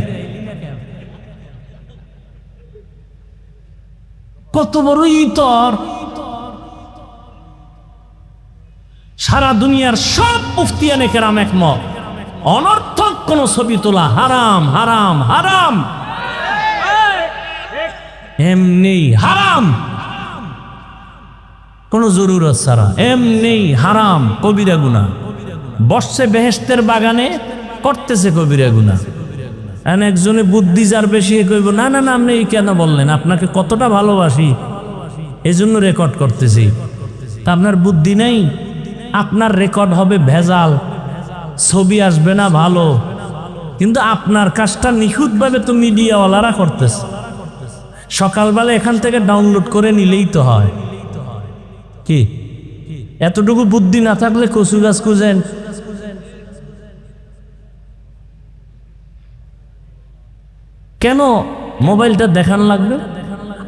কত বড় ইতর! সারা দুনিয়ার সব মুফতিয়ানে কেরাম একমত, অনর্থক কোন ছবি তোলা হারাম, হারাম, হারাম, এমনি হারাম, কোন জরুরত ছাড়া এমনি হারাম, কবিরা গুনাহ। বসছে বেহেশতের বাগানে, করতেছে কবিরা গুনাহ। একজনে বুদ্ধি যার বেশি কইব না না না আপনি কেন বললেন, আপনাকে কতটা ভালোবাসি এই জন্য রেকর্ড করতেছি। তা আপনার বুদ্ধি নেই, আপনার রেকর্ড হবে ভেজাল, ছবি আসবে না ভালো, কিন্তু আপনার কাজটা নিখুঁতভাবে তো মিডিয়াওয়ালারা করতেছে। সকালবেলা এখান থেকে ডাউনলোড করে নিলেই তো হয়। কি এতটুকু বুদ্ধি না থাকলে কচু গাছ খুঁজেন? কেন মোবাইলটা দেখান লাগবে?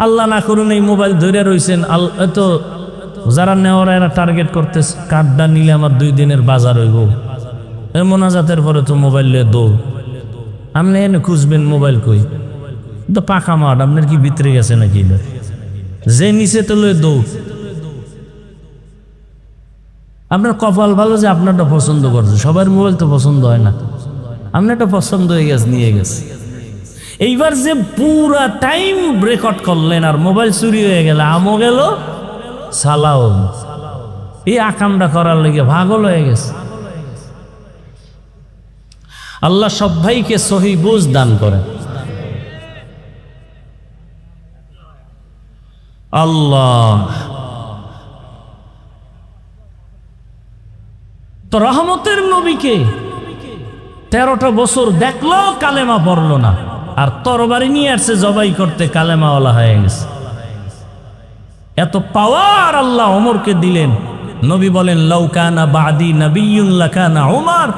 আল্লাহ না করুন এই মোবাইল ধরে রয়েছেন, তো যারা নেওয়ার এরা টার্গেট করতেছে, কার্ডটা নিলে আমার 2 দিনের বাজার হইব। মোনাজাতের পরে তো মোবাইল নিয়ে দৌড়, আপনি এনে খুঁজবেন মোবাইল কই? তো পাখা মাঠ, আপনার কি ভিতরে গেছে নাকি? যে নিচে তো লয়ে দৌড়। আপনার কপাল ভালো যে আপনারটা পছন্দ করছে, সবার মোবাইল তো পছন্দ হয় না, আপনারটা পছন্দ হয়ে গেছে, নিয়ে গেছে। এইবার যে পুরা টাইম রেকর্ড করলেন আর মোবাইল চুরি হয়ে গেল, আমও গেল সালাও, এই আকামটা করার লেগে পাগল হয়ে গেছে। আল্লাহ সব ভাইকে সহি বুঝ দান করে। আল্লাহ তো রহমতের নবীকে 13টা বছর দেখলো কালেমা পড়লো না, আর তরবারি নিয়ে আসছে জবাই করতে, কালেমাওয়ালা হয়ে গেছে। এত পাওয়ার আল্লাহ ওমরকে দিলেন। নবী বলেন লাউ কানা বাদি নাবিয়্যুন লাকানা ওমর,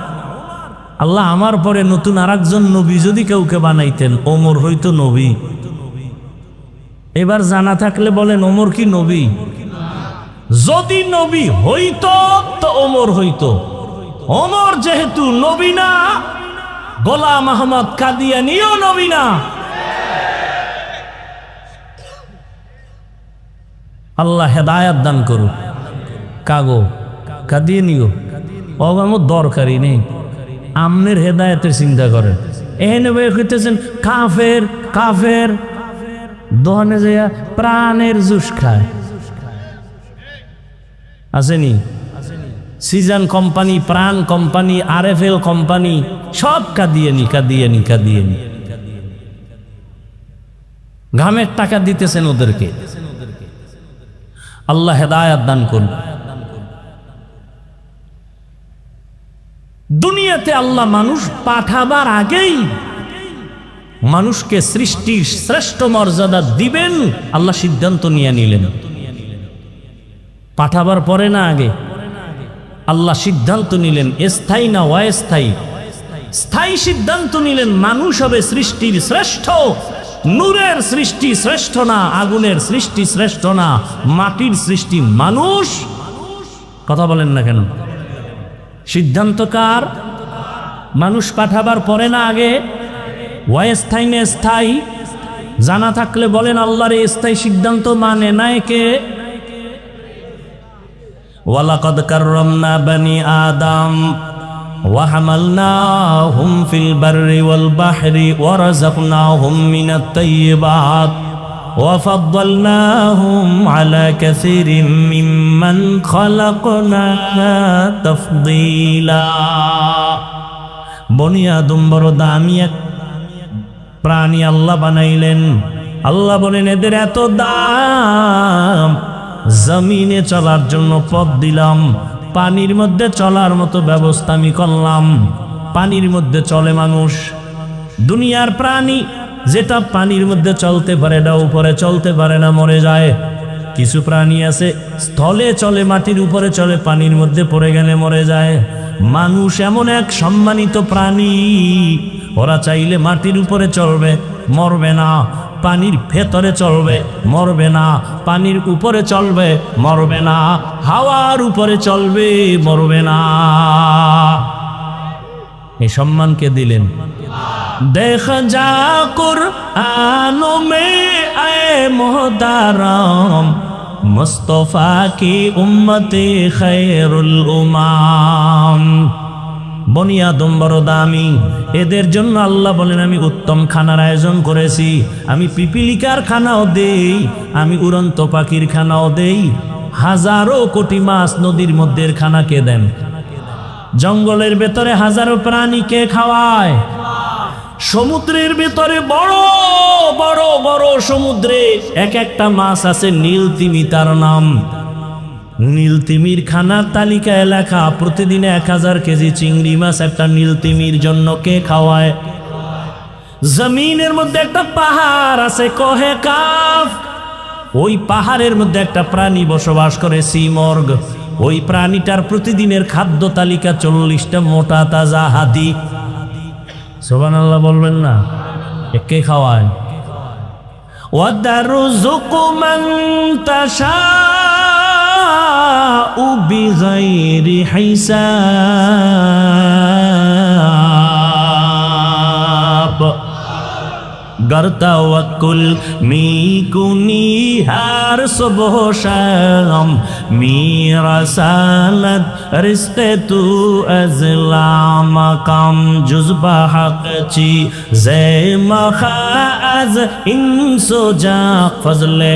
আল্লাহ আমার পরে নতুন আরেকজন নবী যদি কাউকে বানাইতেন ওমর হইতো নবী। এবার জানা থাকলে বলেন ওমর কি নবী? যদি নবী হইতো তো ওমর হইতো। ওমর যেহেতু নবী না, গোলাম আহমদ কাদিয়ানীও নবী না। আল্লাহ হেদায়াত দান করুক। কাগো কাদিয়ানীও আমার দরকারই নেই, আমনের হেদায়েতের চিন্তা করেন। এখানে কইতেছেন কাফের কাফের, দোহানে যাইয়া প্রাণের জুস খায়। আসেনি সিজন কোম্পানি, প্রাণ কোম্পানি, RFL কোম্পানি, সব কাদিয়ানি কাদিয়ানি কাদিয়ানি। ঘামের টাকা দিতেছেন ওদেরকে। আল্লাহ হেদায়াত দান করুন। দুনিয়াতে আল্লাহ মানুষ পাঠাবার আগেই মানুষকে সৃষ্টির শ্রেষ্ঠ মর্যাদা দিবেন আল্লাহ সিদ্ধান্ত নিয়ে নিলেন। পাঠাবার পরে না আগে আল্লাহ সিদ্ধান্ত নিলেন, স্থায়ী না অস্থায়ী। স্থায়ী সিদ্ধান্ত নিলেন মানুষ হবে সৃষ্টির শ্রেষ্ঠ। নূরের সৃষ্টি শ্রেষ্ঠ না, আগুনের সৃষ্টি শ্রেষ্ঠ না, মাটির সৃষ্টি মানুষ। কথা বলেন না কেন? সিদ্ধান্ত কার? মানুষ পাঠাবার পরে না আগে? অস্থায়ী না স্থায়ী? জানা থাকলে বলেন আল্লাহর এই স্থায়ী সিদ্ধান্ত মানে নাই কে? ওয়ালাকাদ কাররামনা বানি আদম ওয়া হামালনাহুম ফিল বাররি ওয়াল বাহরি ওয়া রাযাকনাহুম মিনাত তাইয়্যিবাত ওয়া ফাদ্দালনাহুম আলা কাসীরিম মিম্মান খালাকনা তাফদীলা। বনি আদম বড় দামি এক প্রাণী আল্লাহ বানাইলেন। আল্লাহ বলেন এদের এত দাম, জমিনে চলার জন্য পথ দিলাম, পানির মধ্যে চলার মতো ব্যবস্থা আমি করলাম। পানির মধ্যে চলে মানুষ। দুনিয়ার প্রাণী যেটা পানির মধ্যে চলতে পারে এটা উপরে চলতে পারে না, মরে যায়। কিছু প্রাণী আছে স্থলে চলে, মাটির উপরে চলে, পানির মধ্যে পড়ে গেলে মরে যায়। মানুষ এমন এক সম্মানিত প্রাণী, ওরা চাইলে মাটির উপরে চলবে, মরবে না। পানির ভেতরে চলবে, মরবে না। পানির উপরে চলবে, মরবে না। হাওয়ার উপরে চলবে, মরবে না। এই সম্মানকে দিলেন। দেখ যা কুরআনো মে আয়ে মুহতারাম মুস্তফা কি উম্মতে খায়রুল উমাম। বনি আদম বড় দামি, এদের জন্য আল্লাহ বলেন আমি উত্তম খানার আয়োজন করেছি। আমি পিপিলিকার খানাও দেই, আমি উড়ন্ত পাখির খানাও দেই। হাজারো কোটি মাছ নদীর মধ্যে খানা কে দেন? জঙ্গলের ভেতরে হাজারো প্রাণীকে খাওয়ায়। সমুদ্রের ভেতরে বড় বড় বড় সমুদ্রে এক একটা মাছ আছে, নীল তিমি তার নাম। নীল তিমির খানার তালিকায় লেখা প্রতিদিন 1000 কেজি চিংড়ি মাছ একটা নীল তিমির জন্য কে খাওয়ায়? জমিনের মধ্যে একটা পাহাড় আছে কহে কাফ, ওই পাহাড়ের মধ্যে একটা প্রাণী বসবাস করে সিমর্গ। ওই প্রাণীটার প্রতিদিনের খাদ্য তালিকা 40টা মোটা তাজা হাদি। সুবহানাল্লাহ বলবেন না? কে খাওয়ায়? ওয়াদারুযুকু মান তাশাউ বিগাইরি হিসাব। गर तवक्कुल मी कुनी हर सुबह शाम मेरा सालत रिश्ते तू अज़ला मकाम जुज़बा हक़ची ज़े मखा अज़ इंसो जा फज़ले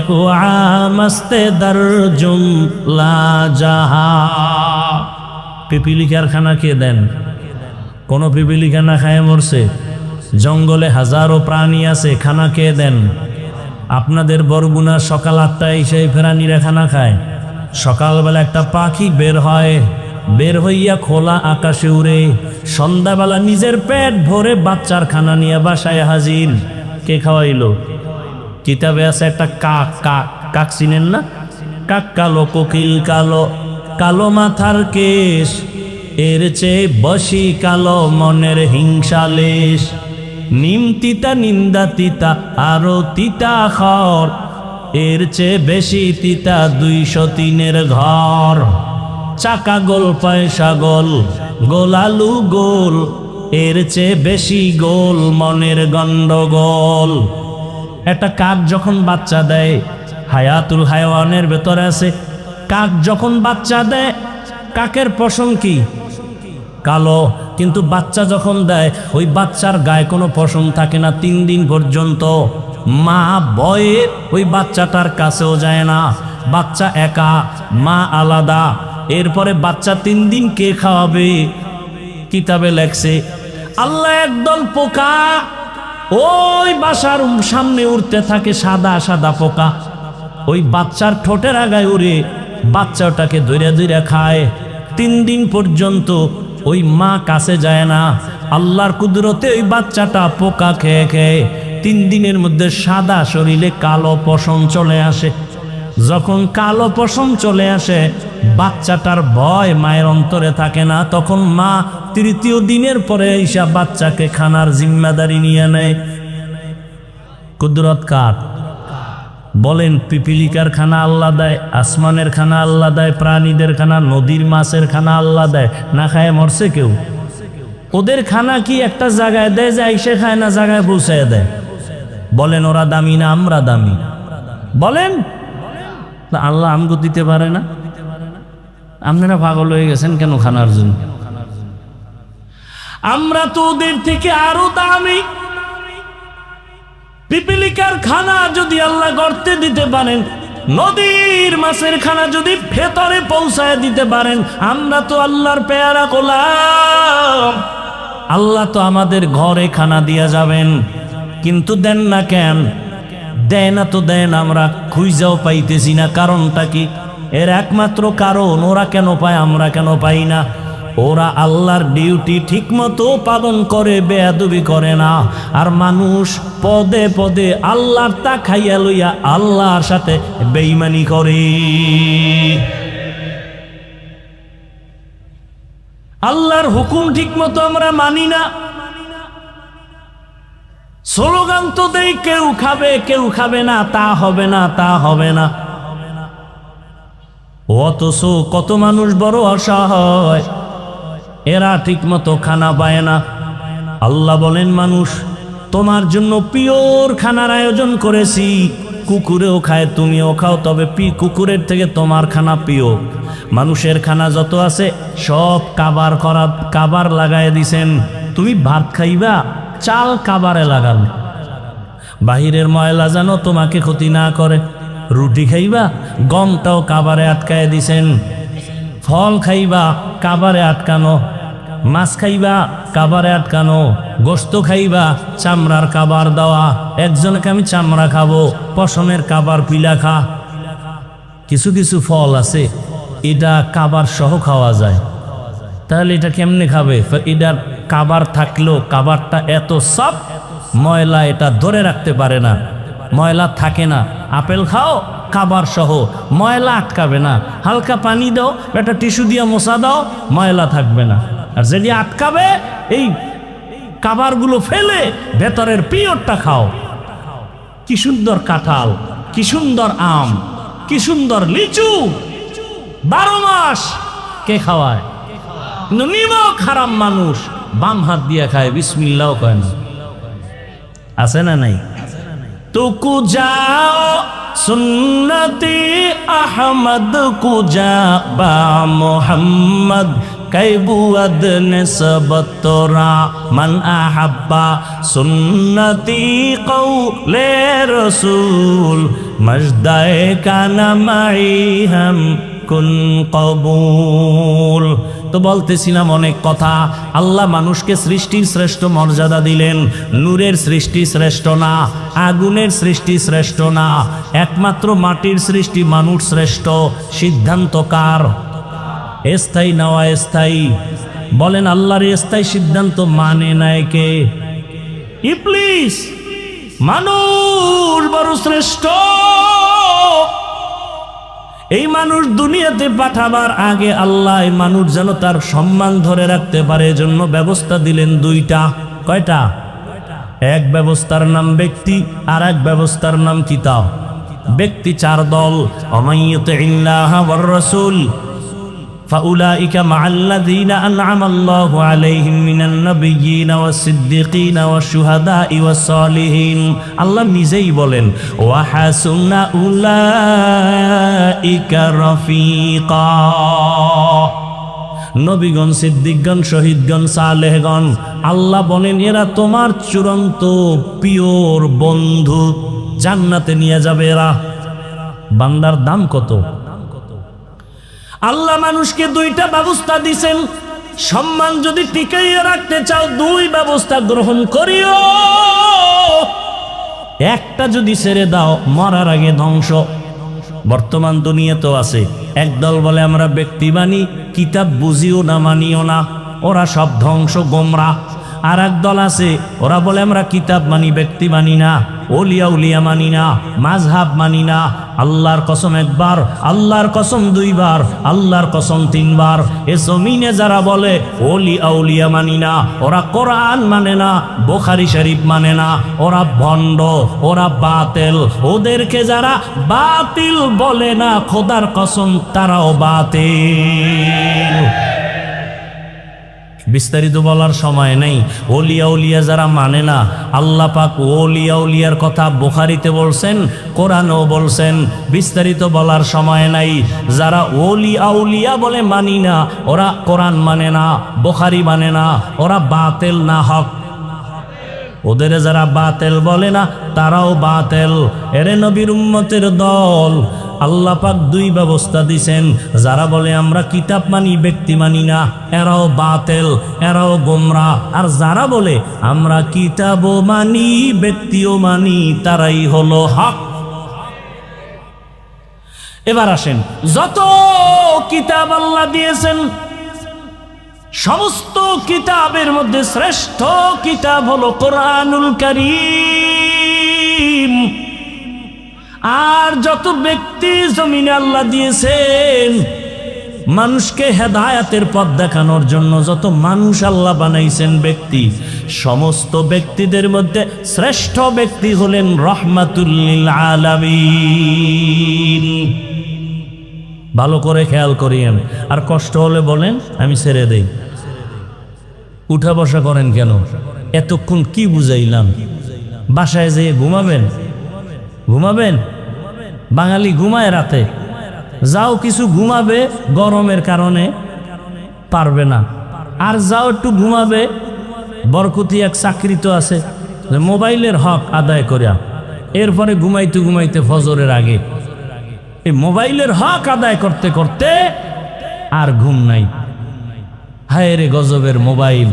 मस्ते दर जुमला जहा। पिपीलिकार खाना के देन? कोनो पिपीलिका ना खाए मरसे? জঙ্গলে হাজারো প্রাণী আছে, খানা কে দেন? আপনাদের বরগুনা সকাল 8টায় সেই প্রাণীরা খানা খায়। সকালবেলা একটা পাখি বের হয়, বের হইয়া খোলা আকাশে উড়ে, সন্ধ্যাবেলা নিজের পেট ভরে বাচ্চার খানা নিয়ে বাসায় হাজির। কে খাওয়াইলো? কিতাবে আছে একটা কাক। কাক কাক চিনেন না? কাক কালো, কোকিল কালো, কালো মাথার কেশ, এর চেয়ে বসি কালো মনের হিংসালেশ। নিম তিতা নিন্দা তিতা আরো তিতা খর, এর চেয়ে বেশি তিতা 203-এর ঘর। চাকা গোল পয়সা গোল, গোলালু গোল, এর চেয়ে বেশি গোল মনের গন্ডগোল। একটা কাক যখন বাচ্চা দেয়, হায়াতুল হায়াওয়ানের ভেতরে আছে, কাক যখন বাচ্চা দেয় কাকের পশম কি? কালো। কিন্তু বাচ্চা যখন দেয় ওই বাচ্চার গায়ে কোনো পশম থাকে না 3 দিন পর্যন্ত। মা ভয়ে ওই বাচ্চাটার কাছেও যায় না। বাচ্চা একা, মা আলাদা। এরপরে বাচ্চা 3 দিন কে খাওয়াবে? কিতাবে লেখছে আল্লাহ একদল পোকা ওই বাসার সামনে উড়তে থাকে, সাদা সাদা পোকা। ওই বাচ্চার ঠোঁটের আগায় উড়ে বাচ্চাটাকে ধরে ধরে খায়। 3 দিন পর্যন্ত ওই মা কাছে যায় না। আল্লাহর কুদরতে ওই বাচ্চাটা পোকা খেয়ে খেয়ে 3 দিনের মধ্যে সাদা শরীরে কালো পশম চলে আসে। যখন কালো পশম চলে আসে বাচ্চাটার ভয় মায়ের অন্তরে থাকে না। তখন মা 3য় দিনের পরে ঈশা বাচ্চাকে খানার জিম্মাদারি নিয়ে নেয়। কুদরত কার? বলেন, পিপিলিকার খানা আল্লাহ দেয়, আসমানের খানা আল্লাহ দেয়, প্রাণীদের খানা, নদীর মাছের খানা আল্লাহ দেয়। না খায় মরছে কেউ? ওদের খানা কি একটা জায়গায় দেয় যে আইসে খায় না জায়গায় পৌঁছায় দেয়? বলেন ওরা দামি না আমরা দামি? বলেন আল্লাহ আমগো দিতে পারে না? আপনারা পাগল হয়ে গেছেন কেন খানার জন্য? আমরা তো ওদের থেকে আরো দামি। পিপিলিকার খানা যদি আল্লাহ গর্তে দিতে পারেন, নদীর মাছের খানা যদি ভেতরে পৌঁছায় দিতে পারেন, আমরা তো আল্লাহর পেয়ারা গোলাম। আল্লাহ তো আমাদের ঘরে খানা দিয়া যাবেন, কিন্তু দেন না কেন? দেয় না তো দেন, আমরা খুঁজাও পাইতেছি না। কারণটা কি? এর একমাত্র কারণ, ওরা কেন পায় আমরা কেন পাই না? ওরা আল্লাহর ডিউটি ঠিক মতো পালন করে, বেয়াদবি করে না। আর মানুষ পদে পদে আল্লাহর তা খাইয়া লইয়া আল্লাহর সাথে বেঈমানি করে। আল্লাহর হুকুম ঠিক মতো আমরা মানি না। স্লোগান তো দেই, কেউ খাবে কেউ খাবে না, তা হবে না তা হবে না। অথচ কত মানুষ বড় অসহায়, এরা ঠিক মতো খানা পায় না। আল্লাহ বলেন, মানুষ তোমার জন্য পিওর খানার আয়োজন করেছি, কুকুরেও খায় তুমিও খাও, তবে কুকুরের থেকে তোমার খানা পিওর। মানুষের খানা যত আছে সব কাবার লাগায় দিছেন। তুমি ভাত খাইবা, চাল কাবারে লাগান। বাহিরের ময়লা যেন তোমাকে ক্ষতি না করে। রুটি খাইবা, গমটাও কাবারে আটকায় দিছেন। ফল খাইবা, কাবারে আটকানো। মাছ খাইবা, কাবারে আটকানো। গোস্ত খাইবা, চামড়ার কাবার দেওয়া। একজনকে আমি চামড়া খাবো, পশমের কাবার পিলা খা। কিছু কিছু ফল আছে এটা কাবার সহ খাওয়া যায়, তাহলে এটা কেমনে খাবে? এটার কাবার থাকলেও কাবারটা এত সব ময়লা, এটা ধরে রাখতে পারে না, ময়লা থাকে না। আপেল খাও কাবার সহ, ময়লা আটকাবে না। হালকা পানি দাও, একটা টিস্যু দিয়ে মোছা দাও, ময়লা থাকবে না। আর যেটি আটকাবে, এই কাবারগুলো ফেলে ভেতরের পিওরটা খাও। কি সুন্দর কাঁঠাল, কি সুন্দর আম, কি সুন্দর লিচু, 12 মাস কে খাওয়ায়? কিন্তু নিমক হারাম মানুষ বাম হাত দিয়ে খায়, বিসমিল্লাহও কয় না। আছে না নাই? তুকু যাও সুন্নতি আহমদ কুজা বা মোহাম্মদ কৈবুয়াদ নিসবতরা মান আহাব্বা সুন্নতি কৌলে রসুল মজদায়ে কানা মাই হাম কুন কবুল। তো বলতেছিলাম অনেক কথা। আল্লাহ মানুষকে সৃষ্টির শ্রেষ্ঠ মর্যাদা দিলেন। নূরের সৃষ্টি শ্রেষ্ঠ না, আগুনের সৃষ্টি শ্রেষ্ঠ না, একমাত্র মাটির সৃষ্টি মানুষ শ্রেষ্ঠ। সিদ্ধান্ত কার? স্থায়ী না অস্থায়ী? বলেন, আল্লাহর স্থায়ী সিদ্ধান্ত মানে নাই কে? ইবলিস। মানুষ বড় শ্রেষ্ঠ। এই মানুষ দুনিয়াতে পাঠাবার আগে আল্লাহ মানুষ যেন তার সম্মান ধরে রাখতে পারে, এজন্য ব্যবস্থা দিলেন 2টা। কয়টা? এক ব্যবস্থার নাম ব্যক্তি, আর এক ব্যবস্থার নাম কিতাব। ব্যক্তি 4 দল। অমাইয়ুতিল্লাহ ওয়ার রাসূল ফাউলাইকা মাআল্লাযীনা আন'আমা আল্লাহু আলাইহিম মিনান নাবিয়্যিনা ওয়াস-সিদ্দীকিনা ওয়াশ-শুহাদা'i ওয়াস-সালিহিন। আল্লাহ নিজেই বলেন, ওয়া হাসুনা উলাইকা রাফিকা। নবীগণ, সিদ্দিকগণ, শহীদগণ, সালেহগণ, আল্লাহ বলেন এরা তোমার চূড়ান্ত পিওর বন্ধু, জান্নাতে নিয়ে যাবে এরা। বান্দার দাম কত? আল্লাহ মানুষকে 2টা ব্যবস্থা দিছেন। সম্মান যদি টিকাইয়া রাখতে চাও 2 ব্যবস্থা গ্রহণ করিও। একটা যদি ছেড়ে দাও, মরার আগে ধ্বংস। বর্তমান দুনিয়া তো আছে, একদল বলে আমরা ব্যক্তি মানি, কিতাব বুঝিও না, মানিও না, ওরা সব ধ্বংস, গোমরা। আর এক দল আছে, ওরা বলে আমরা কিতাব মানি, ব্যক্তি মানি না, ওলিয়া উলিয়া মানি না, মাযহাব মানি না। আল্লাহর কসম 1 বার, আল্লাহর কসম 2 বার, আল্লাহর কসম 3 বার। এ জমিনে যারা বলে ওলি আউলিয়া মানি না, ওরা কোরআন মানে না, বুখারী শরীফ মানে না, ওরা ভণ্ড, ওরা বাতিল। ওদেরকে যারা বাতিল বলে না, খোদার কসম তারাও বাতিল। বিস্তারিত বলার সময় নেই। ওলিয়া উলিয়া যারা মানে না, আল্লাহ পাক ওলিয়া উলিয়ার কথা বুখারীতে বলছেন, কোরআনেও বলছেন, বিস্তারিত বলার সময় নাই। যারা ওলি আউলিয়া বলে মানি না, ওরা কোরআন মানে না, বুখারী মানে না, ওরা বাতিল না হক। ওদের যারা বাতিল বলে না তারাও বাতিল। এরে নবীর উম্মতের দল, আল্লাহ পাক দুই ব্যবস্থা দিছেন। যারা বলে আমরা কিতাব মানি ব্যক্তি মানি না, এরাও বাতিল, এরাও গোমরাহ। আর যারা বলে আমরা কিতাবও মানি ব্যক্তিও মানি, তারাই হলো হক। এবার আসেন, যত কিতাব আল্লাহ দিয়েছেন সমস্ত কিতাবের মধ্যে শ্রেষ্ঠ কিতাব হলো কোরআনুল কারীম। আর যত ব্যক্তি জমিনে আল্লাহ দিয়েছেন মানুষকে হেদায়েতের পথ দেখানোর জন্য, যত মানুষ আল্লাহ বানাইছেন ব্যক্তি, সমস্ত ব্যক্তিদের মধ্যে শ্রেষ্ঠ ব্যক্তি হলেন রাহমাতুল লিল আলামিন। ভালো করে খেয়াল করিয়েন। আর কষ্ট হলে বলেন আমি ছেড়ে দেই। উঠা বসা করেন কেন? এতক্ষণ কি বুঝাইলাম? বাসায় যেয়ে ঘুমাবেন? ঘুমাবেন? বাঙালি ঘুমায় রাতে। যাও কিছু ঘুমাবে, গরমের কারণে পারবে না। আর যাও একটু ঘুমাবে, বরকতি এক চাকরি তো আছে, মোবাইলের হক আদায় করিয়া এরপরে ঘুমাইতে ঘুমাইতে ফজরের আগে এই মোবাইলের হক আদায় করতে করতে আর ঘুম নাই। হায় রে গজবের মোবাইল!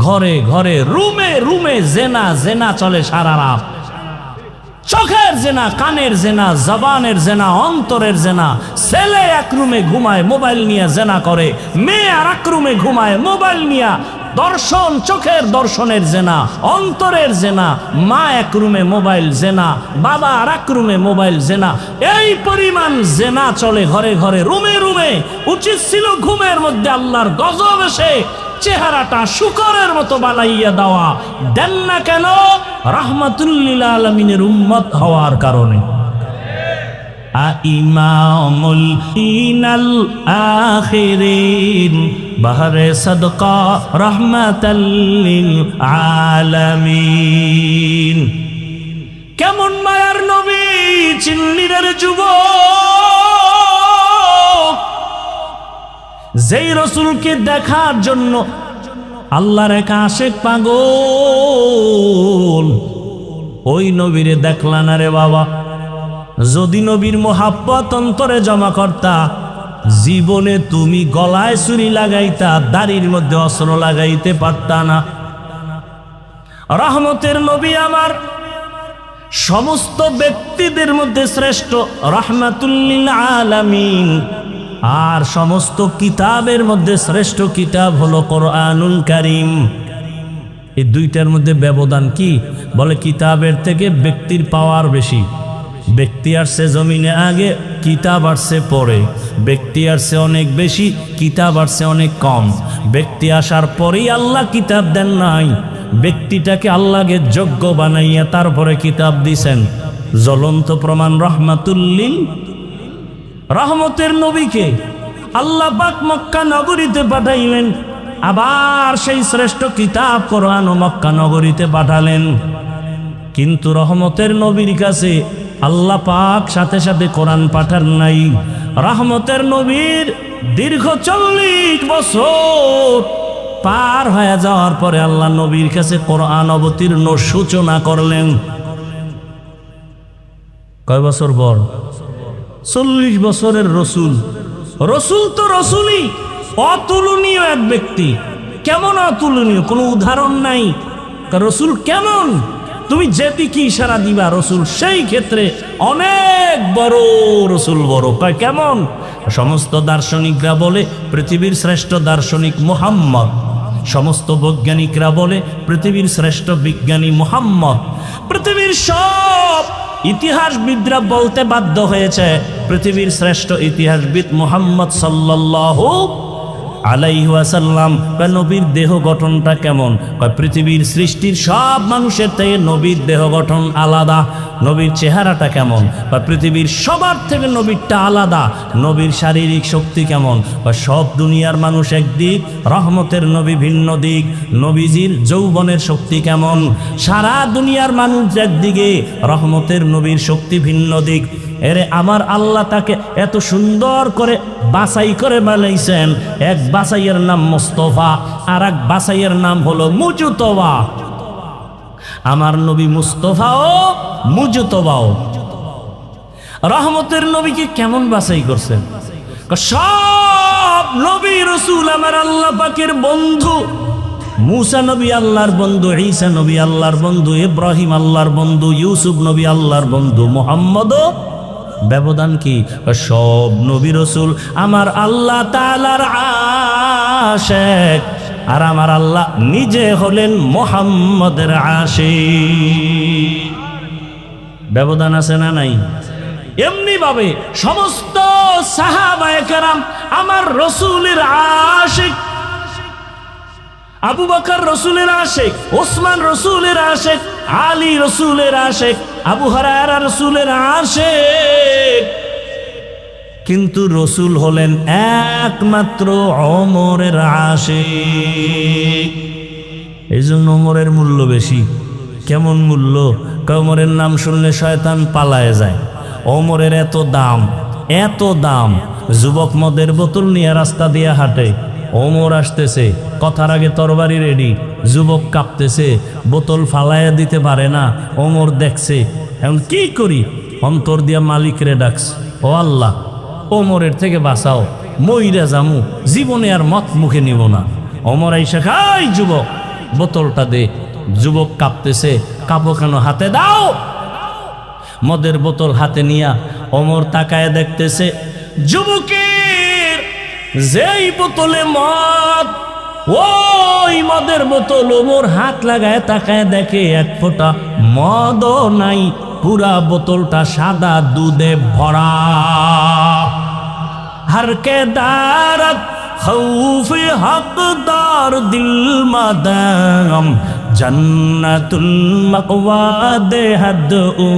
ঘরে ঘরে রুমে রুমে জেনা জেনা চলে সারা রাত। চোখের জেনা, কানের জেনা, জবানের জেনা, অন্তরের জেনা। ছেলে এক রুমে ঘুমায় মোবাইল নিয়ে জেনা করে, মেয়ে আর এক রুমে ঘুমায় মোবাইল নিয়ে দর্শন, চোখের দর্শনের জেনা, অন্তরের জেনা। মা এক রুমে মোবাইল জেনা, বাবা আর এক রুমে মোবাইল জেনা। এই পরিমাণ জেনা চলে ঘরে ঘরে, রুমে রুমে। উচিত ছিল ঘুমের মধ্যে আল্লাহর গজব এসে চেহারাটা শুকরের মতো বানাইয়া দেওয়া। দেন না কেন? রাহমাতুল লিল আলামিনের উম্মত হওয়ার কারণে। ইমামুল ইনাল আখিরিন বাহরে সাদকা রাহমাতাল লিল আলামিন। কেমন মায়ার নবী চিল্লির যুবক, যেই রসুলকে দেখার জন্য আল্লাহর এক আশেক পাগল। ওই নবীরে দেখলা না রে বাবা? যদি নবীর মোহাব্বত অন্তরে জমা করতা, জীবনে তুমি গলায় ছুরি লাগাইতা, দাড়ির মধ্যে অস্ত্র লাগাইতে পারতা না। রহমতের নবী আমার সমস্ত ব্যক্তিদের মধ্যে শ্রেষ্ঠ, রাহমাতুল লিল আলামিন। আর সমস্ত কিতাবের মধ্যে শ্রেষ্ঠ কিতাব হলো কোরআনুল কারীম। এই দুইটার মধ্যে ব্যবধান কি? বলে কিতাবের থেকে ব্যক্তির পাওয়ার বেশি। ব্যক্তি আসছে জমিনে আগে, কিতাব আসছে পরে। ব্যক্তি আসছে অনেক বেশি, কিতাব আসছে অনেক কম। ব্যক্তি আসার পরেই আল্লাহ কিতাব দেন নাই, ব্যক্তিটাকে আল্লাহকে যোগ্য বানাইয়া তারপরে কিতাব দিছেন। জ্বলন্ত প্রমাণ রাহমাতুল লিল। রহমতের নবীকে আল্লাহ পাক মক্কা নগরীতে পাঠাইলেন, আবার সেই শ্রেষ্ঠ কিতাব কোরআন ও মক্কা নগরীতে পাঠালেন। কিন্তু রহমতের নবীর কাছে আল্লাহ পাক সাথে সাথে কোরআন পাঠান নাই। রহমতের নবীর দীর্ঘ 40 বছর পার হয়ে যাওয়ার পরে আল্লাহ নবীর কাছে কোরআন অবতীর্ণ সূচনা করলেন। কয় বছর পর? 40 বছরের রসুল। রসুল তো রসুলই, অতুলনীয় এক ব্যক্তি। কেমন অতুলনীয়? কোনো উদাহরণ নাই। রসুল কেমন? তুমি যেদিকে ইশারা দিবা রসুল সেই ক্ষেত্রে অনেক বড়। রসুল বড়। কয় কেমন? সমস্ত দার্শনিকরা বলে পৃথিবীর শ্রেষ্ঠ দার্শনিক মুহাম্মদ। সমস্ত বৈজ্ঞানিকরা বলে পৃথিবীর শ্রেষ্ঠ বিজ্ঞানী মুহাম্মদ। পৃথিবীর সব ইতিহাসবিদরা বলতে বাধ্য হয়েছে পৃথিবীর শ্রেষ্ঠ ইতিহাসবিদ মুহাম্মদ সাল্লাল্লাহু আলাইহি ওয়াসাল্লাম, নবীর দেহ গঠনটা কেমন? পৃথিবীর সৃষ্টির সব মানুষের থেকে নবীর দেহ গঠন আলাদা। নবীর চেহারাটা কেমন? পৃথিবীর সবার থেকে নবীরটা আলাদা। নবীর শারীরিক শক্তি কেমন? সব দুনিয়ার মানুষ একদিক, রহমতের নবী ভিন্ন দিক। নবীজির যৌবনের শক্তি কেমন? সারা দুনিয়ার মানুষ একদিকে, রহমতের নবীর শক্তি ভিন্ন দিক। এরে আমার আল্লাহ তাকে এত সুন্দর করে বাছাই করে বানাইছেন। এক বাছাইয়ের নাম মুস্তাফা, আর এক বাছাইয়ের নাম হলো মুজতবা। আমার নবী মুস্তাফাও মুজতবাও। রহমতের নবীকে কেমন বাছাই করছেন? সব নবী রাসূল আমার আল্লাহ পাকের বন্ধু। মুসা নবী আল্লাহর বন্ধু, ঈসা নবী আল্লাহর বন্ধু, ইব্রাহিম আল্লাহর বন্ধু, ইউসুফ নবী আল্লাহর বন্ধু, মুহাম্মদও। ব্যবধান কি? সব নবী রাসূল আমার আল্লাহ তাআলার আশিক, আর আমার আল্লাহ নিজে হলেন মুহাম্মদের আশিক। ব্যবধান আছে না নাই? এমনি ভাবে সমস্ত সাহাবায়ে কেরাম আমার রাসূলের আশিক। আবু বকর রাসূলের আশিক, ওসমান রাসূলের আশিক, আলী রাসূলের আশিক, আবু হুরায়রা রাসূলের আশিক। কিন্তু রাসূল হলেন একমাত্র ওমরের আশিক। এই জন্য ওমরের মূল্য বেশি। কেমন মূল্য? ওমরের নাম শুনলে শয়তান পালায় যায়। ওমরের এত দাম, এত দাম। যুবক মদের বোতল নিয়ে রাস্তা দিয়ে হাঁটে, ওমর আসতেছে, কথার আগে তরবারি রেডি, যুবক কাঁপতেছে, বোতল ফালাইয়া দিতে পারে না। ওমর দেখছে, এখন কি করি? অন্তর দিয়া মালিকরে ডাকছে, ও আল্লাহ, ওমরের থেকে বাঁচাও, মইরা জামু, জীবনে আর মত মুখে নিব না। ওমর আইসা খাই, যুবক বোতলটা দে। যুবক কাঁপতেছে, কাঁপো কেন? হাতে দাও। মদের বোতল হাতে নিয়া ওমর তাকায় দেখতেছে, যুবকের যেই বোতলে মদ, ওই মদের বোতল ওমর হাত লাগায় তাকায় দেখে এক ফোঁটা মদও নাই, পুরা বোতলটা সাদা দুধে ভরা। हर के दारत खौफ हकदार दिल मदम जन्नतुल मक़वा दे हद उ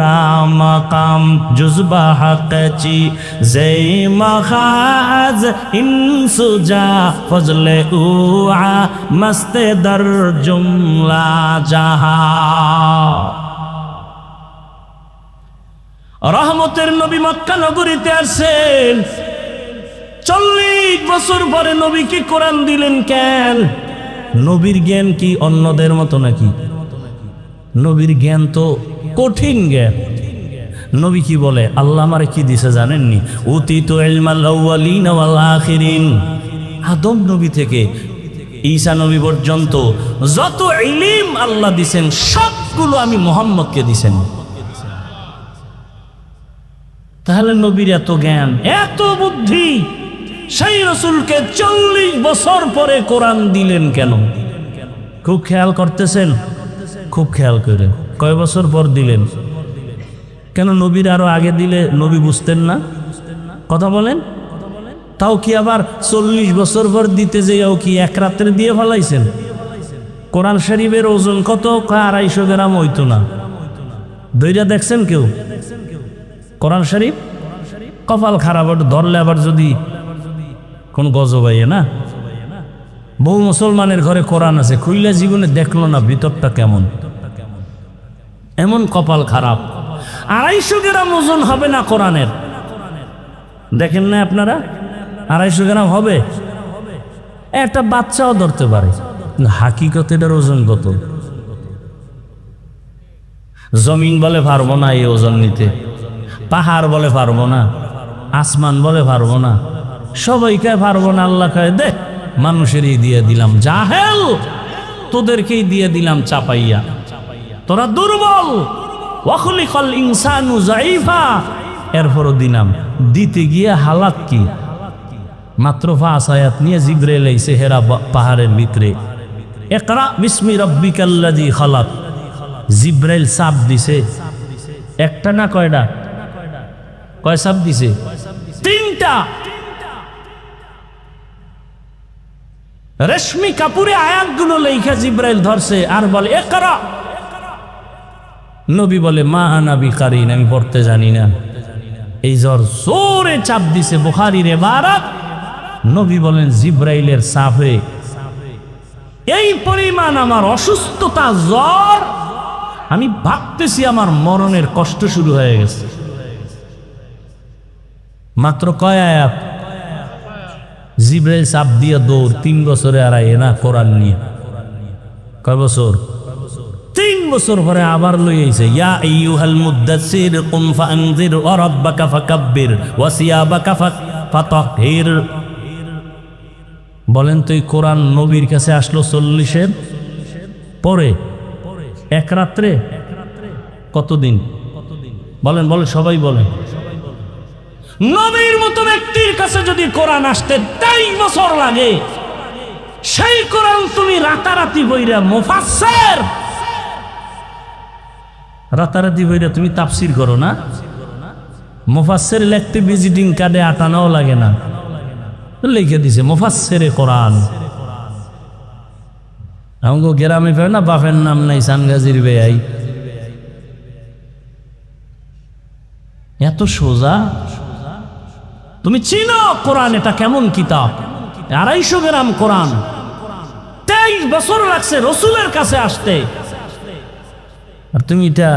राम काम जुज़बा हक़ची ज़े मखाज इंसुजा फजले उआ मस्त दर जुमला जहा। রহমতের নবী মক্কা নগরীতে আসেন। 40 বছর পরে নবীকে কোরআন দিলেন কেন? নবীর জ্ঞান কি অন্যদের মতো নাকি? নবীর জ্ঞান তো কঠিন জ্ঞান। নবী কি বলে? আল্লাহ আমারে কি দিছে জানেননি? উতিতু ইলমাল আউয়ালিন ওয়াল আখিরিন। আদম নবী থেকে ঈসা নবী পর্যন্ত যত ইলম আল্লাহ দিছেন সবগুলো আমি মুহাম্মদকে দিছেন। তাহলে নবীর এত জ্ঞান, এত বুদ্ধি, সেই রাসূলকে 40 বছর পরে কোরআন দিলেন কেন? খুব খেয়াল করতেছেন? খুব খেয়াল করে। কয় বছর পর দিলেন? কেন নবীর আরো আগে দিলে নবী বুঝতেন না? কথা বলেন। তাও কি আবার 40 বছর পর দিতে যেও কি এক রাত্রে দিয়ে ফেলাইছেন? কোরআন শরীফের ওজন কত? 250 গ্রাম হইতো না। দইরা দেখছেন কেউ কোরআন শরীফ? কপাল খারাপ, ধরলে আবার যদি কোন গজবাইয়ে না। বহু মুসলমানের ঘরে কোরআন আছে, খুললে জীবনে দেখলো না ভিতরটা কেমন। এমন কপাল খারাপ। 250 গ্রাম ওজন হবে না কোরআনের। দেখেন না আপনারা? 250 গ্রাম হবে? একটা বাচ্চাও ধরতে পারে। হাকিকত এটার ওজন কত? জমিন বলে পারবো না এই ওজন নিতে, পাহাড় বলে পারবো না, আসমান বলে পারবো না, সবাইকে পারবো না। আল্লাহ কয় দেখ মানুষেরই দিয়ে দিলাম, জাহেল তোদেরকেই দিয়ে দিলাম চাপাইয়া, তোরা দুর্বল। ওয়াখলিকাল ইনসানু যায়ীফা, এরপরও দিলাম। দিতে গিয়ে হালাত কি? মাত্র 5 আয়াত নিয়ে জিবরাইল আইছে হেরা পাহাড়ের ভিতরে। ইকরা বিসমি রাব্বিকাল্লাযী খালাক। জিবরাইল চাপ দিছে একটা না কয়টা? কয় চাপ দিছে? 3টা। রেশমি কাপুরে আয়াতগুলো লেখা জিব্রাইল ধরছে আর বলে ইকরা। নবী বলে মা আনা বিকারিন, আমি পড়তে জানি না। এই জোরে চাপ দিছে বুখারীর ইবারত। নবী বলেন জিব্রাইলের চাপে এই পরিমাণ আমার অসুস্থতা, জ্বর, আমি ভাবতেছি আমার মরণের কষ্ট শুরু হয়ে গেছে। মাত্র কয় আয়াত, জিব্রাইল চাপ দিয়ে দৌড়। 3 বছরে আর আয় না কোরআন নিয়ে। কয় বছর? 3 বছর পরে আবার লই আইছে, ইয়া আইয়ুহাল মুদ্দাসসির কুম ফাআনজির ওয়া রাব্বাকা ফাকাব্বির ওয়া সিয়াবাকা ফাতাহহির। বলেন তো এই কোরআন নবীর কাছে আসলো 40-এর পরে, এক রাত্রে, কতদিন? বলেন বলেন সবাই বলেন। নবীর মতো ব্যক্তির কাছে যদি কোরআন আসতে 23 বছর লাগে, সেই কোরআন তুমি রাতারাতি বইরা মুফাসসির, রাতারাতি বইরা তুমি তাফসীর করো না। মুফাসসির লিখতে ভিজিটিং কার্ডে আটানাও লাগে না, লিখে দিছে মুফাসসিরে কোরআন। আমগো গ্রামে পায় না বাপের নাম নাই সানগাজির বেয়াই, এত সোজা। তুমি চিনো কোরআন এটা কেমন কিতাব? 250 গ্রাম কোরআন, 23 বছর লাগছে রসুলের কাছে আসতে। আর তুমি এটা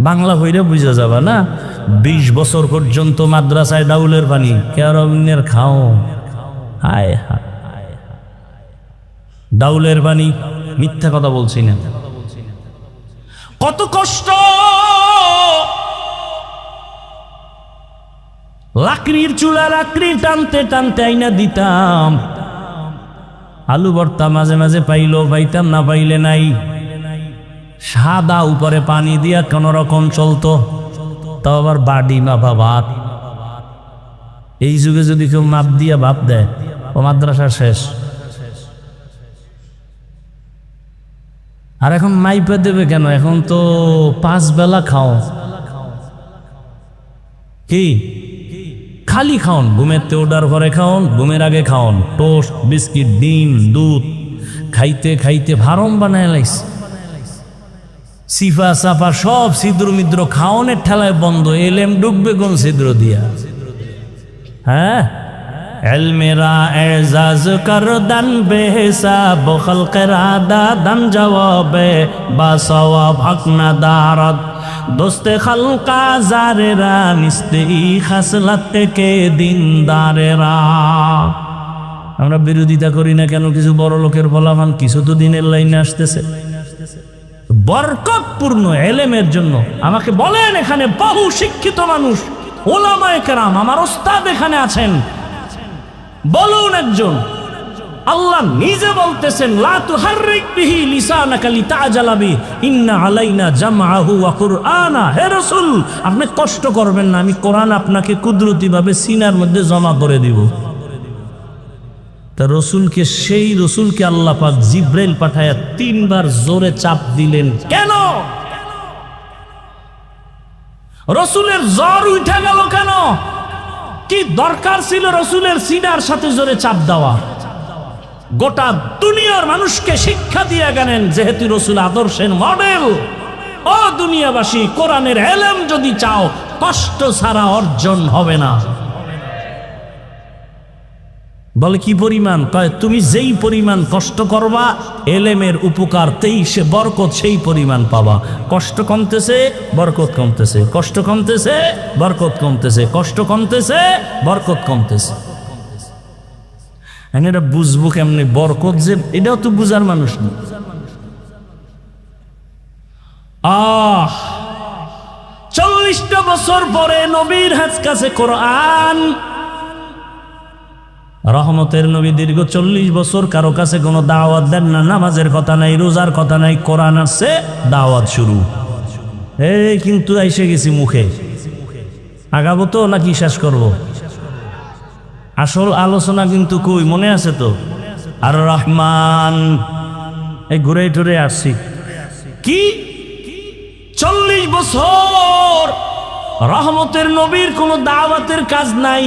বাংলা হইরে বুঝা যাবা না। 20 বছর পর্যন্ত মাদ্রাসায় ডাউলের পানি, কেরমিনের খাও, হায় হায়, ডাউলের পানি, মিথ্যা কথা বলছি না। কত কষ্ট, লাকড়ির চুলা, লাকড়ি টানতে টানতে আইনা দিতাম। আলু ভর্তা মাঝে মাঝে পাইলো, পাইতাম না পাইলে নাই। সাদা উপরে পানি দিয়া কোন রকম চলতো, তাও আবার বাড়ি মাপা ভাত। এই যুগে যদি কেউ মাপ দিয়া ভাত দেয়, ও মাদ্রাসা শেষ। আর এখন মাইপে দেবে কেন? এখন তো 5 বেলা খাও, কি খালি খাওন, ঘুমেতে ওঠার পরে খাওন, ঘুমের আগে খাওন, টোস্ট, বিস্কিট, ডিম, দুধ খাইতে খাইতে ফার্ম বানায় লাইছে। সিফা সাফা সব ছিদ্র মিদ্র খাওনের ঠেলায় বন্ধ। এলেম ডুববে কোন ছিদ্র দিয়া? হ্যাঁ, এলমেরা এজাজ কর দান বেহিসাব খলকের আদা দান জবাবে বা সওয়াব হক না দারদ দোস্তে খালকা জারেরা নিস্তে খাসলাত থেকে দিনদারেরা। আমরা বিরোধিতা করি না কেন? কিছু বড় লোকের ফলাফল কিছু তো দিনের লাইনে আসতেছে। বরকতপূর্ণ এলেমের জন্য আমাকে বলেন, এখানে বহু শিক্ষিত মানুষ, ওলামায়ে কেরাম, আমার ওস্তাদ এখানে আছেন, বলুন একজন। আল্লাহ নিজে বলতেছেন, লা তুহাররিক বিহি লিসানাকা লিতাজালা বিহি ইন্না আলাইনা জামআহু ওয়া কুরআনা। হে রাসূল, আপনি কষ্ট করবেন না, আমি কোরআন আপনাকে কুদরতিভাবে সিনার মধ্যে জমা করে দিব। তা রসুলকে, সেই রসুলকে আল্লাহ পাক জিব্রাইল পাঠায়া 3 বার জোরে চাপ দিলেন কেন? রসুলের জ্বর উঠে গেল কেন? কি দরকার ছিল রসুলের সিনার সাথে জোরে চাপ দেওয়া? গোটা দুনিয়ার মানুষকে শিক্ষা দিয়ে গেলেন, যেহেতু রসুল আদর্শের মডেল। ও দুনিয়াবাসী, কোরআনের এলেম যদি চাও, কষ্ট ছাড়া অর্জন হবে না। বলে কি পরিমাণ? কয় তুমি যেই পরিমাণ কষ্ট করবা, এলেমের উপকার সে বরকত সেই পরিমাণ পাবা। কষ্ট কমতেছে, বরকত কমতেছে, কষ্ট কমতেছে, বরকত কমতেছে, কষ্ট কমতেছে, বরকত কমতেছে। এটা বুঝবো কেমনে বরকত যে? এটাও তো বুঝার মানুষ না। 40টা বছর পরে নবীর কাছে কোরআন। রহমতের নবী দীর্ঘ 40 বছর কারো কাছে কোনো দাওয়াত দেন না। নামাজের কথা নাই, রোজার কথা নাই, কোরআন আসছে, দাওয়াত শুরু। এই কিন্তু এসে গেছি মুখে, আগাবো তো নাকি শেষ করব? আসল আলোচনা কিন্তু কই মনে আছে তো? আর রহমান, এই ঘুরে টুরে আসছি। কি 40 বছর রহমতের নবীর কোনো দাওয়াতের কাজ নাই,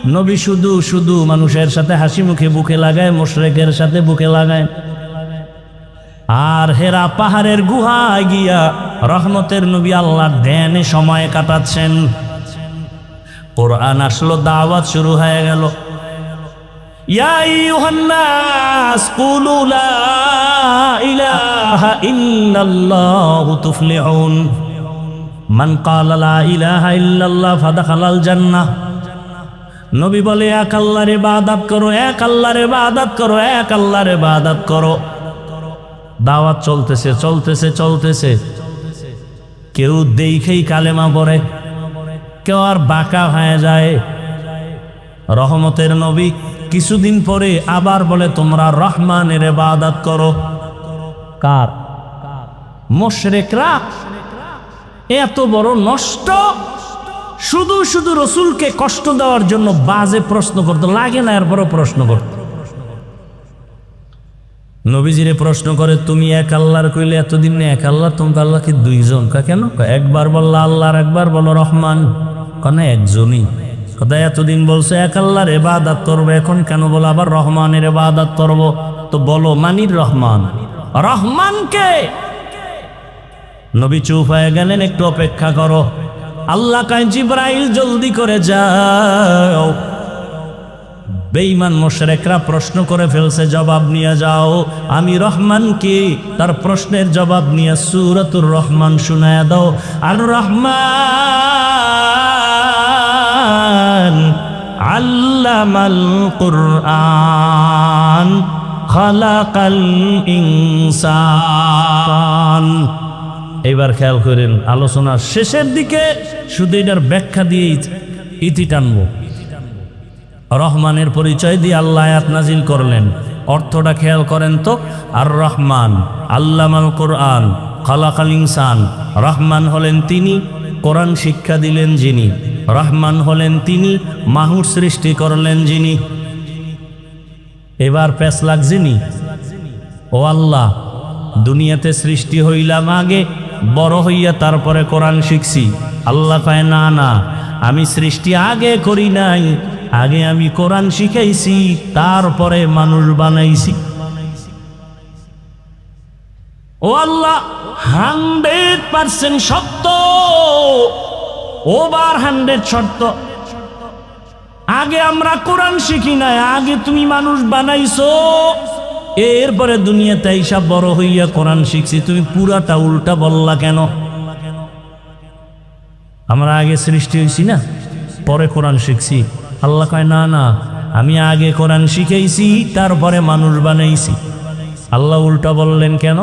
নবী শুধু শুধু মানুষের সাথে হাসি মুখে বুকে লাগায়, মুশরিকের সাথে বুকে লাগায়। আর হেরা পাহাড়ের গুহায় গিয়া রহমতের নবী আল্লাহর ধ্যানে সময় কাটাচ্ছেন। কোরআন আসলো, দাওয়াত শুরু হয়ে গেল। ইয়া আইয়ুহান নাস কুলু লা ইলাহা ইল্লাল্লাহু তুফলিহুন মান ক্বালা লা ইলাহা ইল্লাল্লাহ ফাদাখালাল জান্নাহ। নবী বলে, এক আল্লাহর ইবাদত করো, এক আল্লাহর ইবাদত করো, এক আল্লাহর ইবাদত করো। দাওয়াত চলতেছে চলতেছে চলতেছে। কেউ দেখেই কালেমা পড়ে, কেউ আর বাঁকা হয়ে যায়। রহমতের নবী কিছুদিন পরে আবার বলে, তোমরা রহমানের ইবাদত করো। কার? মুশরিকরা। এত বড় নষ্ট, শুধু শুধু রসুলকে কষ্ট দেওয়ার জন্য বাজে প্রশ্ন করতে লাগে না, এরপরও প্রশ্ন করতে। নবীজিরে প্রশ্ন করে, তুমি এক আল্লাহর কইলে এতদিন এক আল্লাহ, তুমি আল্লাহ কি দুইজন? কেন? একবার বললা আল্লাহর, একবার বলো রহমান। কেন একজনই? কথা এতদিন বলছো এক আল্লাহর ইবাদত করবো, এখন কেন বলো আবার রহমানের ইবাদত করবো? তো বলো মানির রহমান, রহমানকে। নবী চুপ হয়ে গেলেন, একটু অপেক্ষা করো। আল্লাহ কয়, জিবরাইল জলদি করে যাও। বেঈমান মুশরিকরা প্রশ্ন করে ফেলছে, জবাব নিয়ে যাও। আমি রহমানকে তার প্রশ্নের জবাব নিয়ে সূরাতুর রহমান শোনায়া দাও। আর রহমান আল্লামাল কুরআন খালাকাল ইনসান। এবার খেয়াল করেন, আলোচনার শেষের দিকে শুধু এটার ব্যাখ্যা দিয়ে ইতি টানবো। রহমানের পরিচয় দিয়ে আল্লাহ আয়াত নাজিল করলেন, অর্থটা খেয়াল করেন তো। আর রহমান আল্লামাল কোরআন খালাকাল ইনসান। রহমান হলেন তিনি, কোরআন শিক্ষা দিলেন যিনি। রহমান হলেন তিনি, মানুষ সৃষ্টি করলেন যিনি। এবার প্যাস লাগছেনি, ও আল্লাহ দুনিয়াতে সৃষ্টি হইলাম আগে, বড় হইয়া তারপরে কোরআন শিখছি। আল্লাহ কয়, না না, আমি সৃষ্টি আগে করি নাই, আগে আমি কোরআন শিখাইছি, তারপরে মানুষ বানাইছি। ও আল্লাহ 100% সত্য, ওভার 100 সত্য। আগে আমরা কোরআন শিখি নাই, আগে তুমি মানুষ বানাইছো, এরপরে দুনিয়াতে এইসব বড় হইয়া কোরআন শিখছি। তুমি পুরাটা উল্টা বললা কেন? আমরা আগে সৃষ্টি হয়েছি না, পরে কোরআন শিখছি। আল্লাহ কয়, না না, আমি আগে কোরআন শিখাইছি, তারপরে মানুষ বানাইছি। আল্লাহ উল্টা বললেন কেন?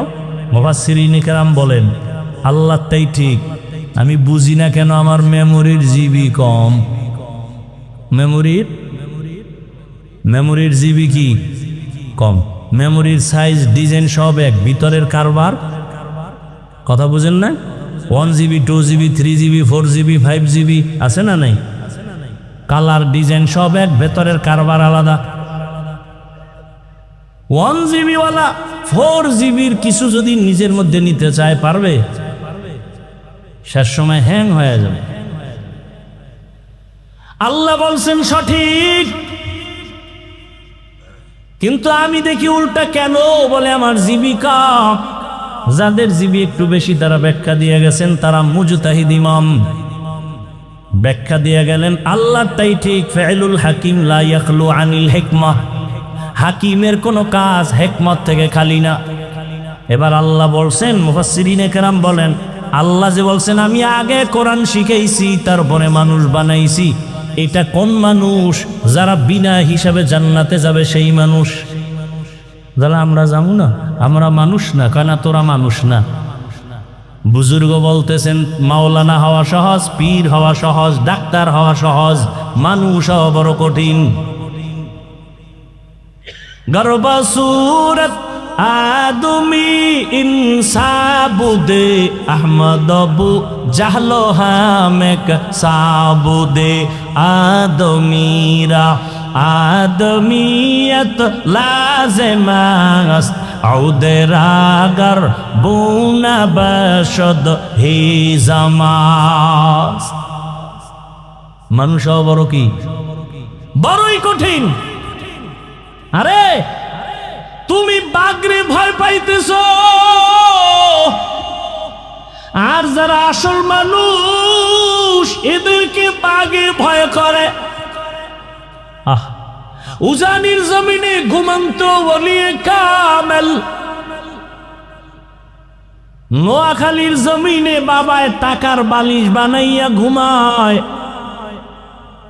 মুফাসসিরিনে কেরাম বলেন, আল্লাহ তাই ঠিক, আমি বুঝি না কেন আমার মেমোরির জিবি কম। মেমোরির জিবি কি কম? মেমোরির সাইজ, ডিজাইন সব এক, ভিতরের কারবার কথা বুঝেন না? 1 GB 2 GB 3 GB 4 GB 5 GB আছে না নাই? কালার ডিজাইন সব এক, ভেতরের কারবার আলাদা। 1 GB ওয়ালা 4 GBর কিছু যদি নিজের মধ্যে নিতে চায়, পারবে? শেষ সময় হ্যাং হয়ে যাবে। আল্লাহ বলছেন সঠিক, কিন্তু আমি দেখি উল্টা কেন বলে আমার জীবিকা। যাদের জিবি একটু বেশি তারা ব্যাখ্যা দিয়ে গেছেন, তারা মুজতাহিদ ইমাম ব্যাখ্যা দিয়ে গেলেন আল্লাহটাই ঠিক। ফাইলুল হাকিম লা ইয়াখলু আনিল হিকমাহ, হাকিমের কোনো কাজ হিকমত থেকে খালি না। এবার আল্লাহ বলছেন, মুফাসসিরিনে কেরাম বলেন, আল্লাহ যে বলছেন আমি আগে কোরআন শিখাইছি তারপরে মানুষ বানাইছি, এটা কোন মানুষ? যারা বিনা হিসাবে জান্নাতে যাবে সেই মানুষ। যারা আমরা যাবো না, আমরা মানুষ না, কেন তোরা মানুষ না। বুজুর্গ বলতেছেন মাওলানা হওয়া সহজ, পীর হওয়া সহজ, ডাক্তার হওয়া সহজ, মানুষ হওয়া বড় কঠিন। গর্বসুরত আদমি ইনসাবুদে আহমদবু জাহলো হামেক সাবুদে আদমিরা আদমিয়ত লাজেমাস আউদেরাগর বুনা বশদ হি জামাস। মানুষ বড় কি বড়ই কঠিন। আরে তুমি বাঘরে ভয় পাইতেছ, আর যারা আসল মানুষ এদেরকে বাঘে ভয় করে। উজানির জমিনে ঘুমন্ত ওলিয়ে কামেল, নোয়াখালীর জমিনে বাবায় টাকার বালিশ বানাইয়া ঘুমায়,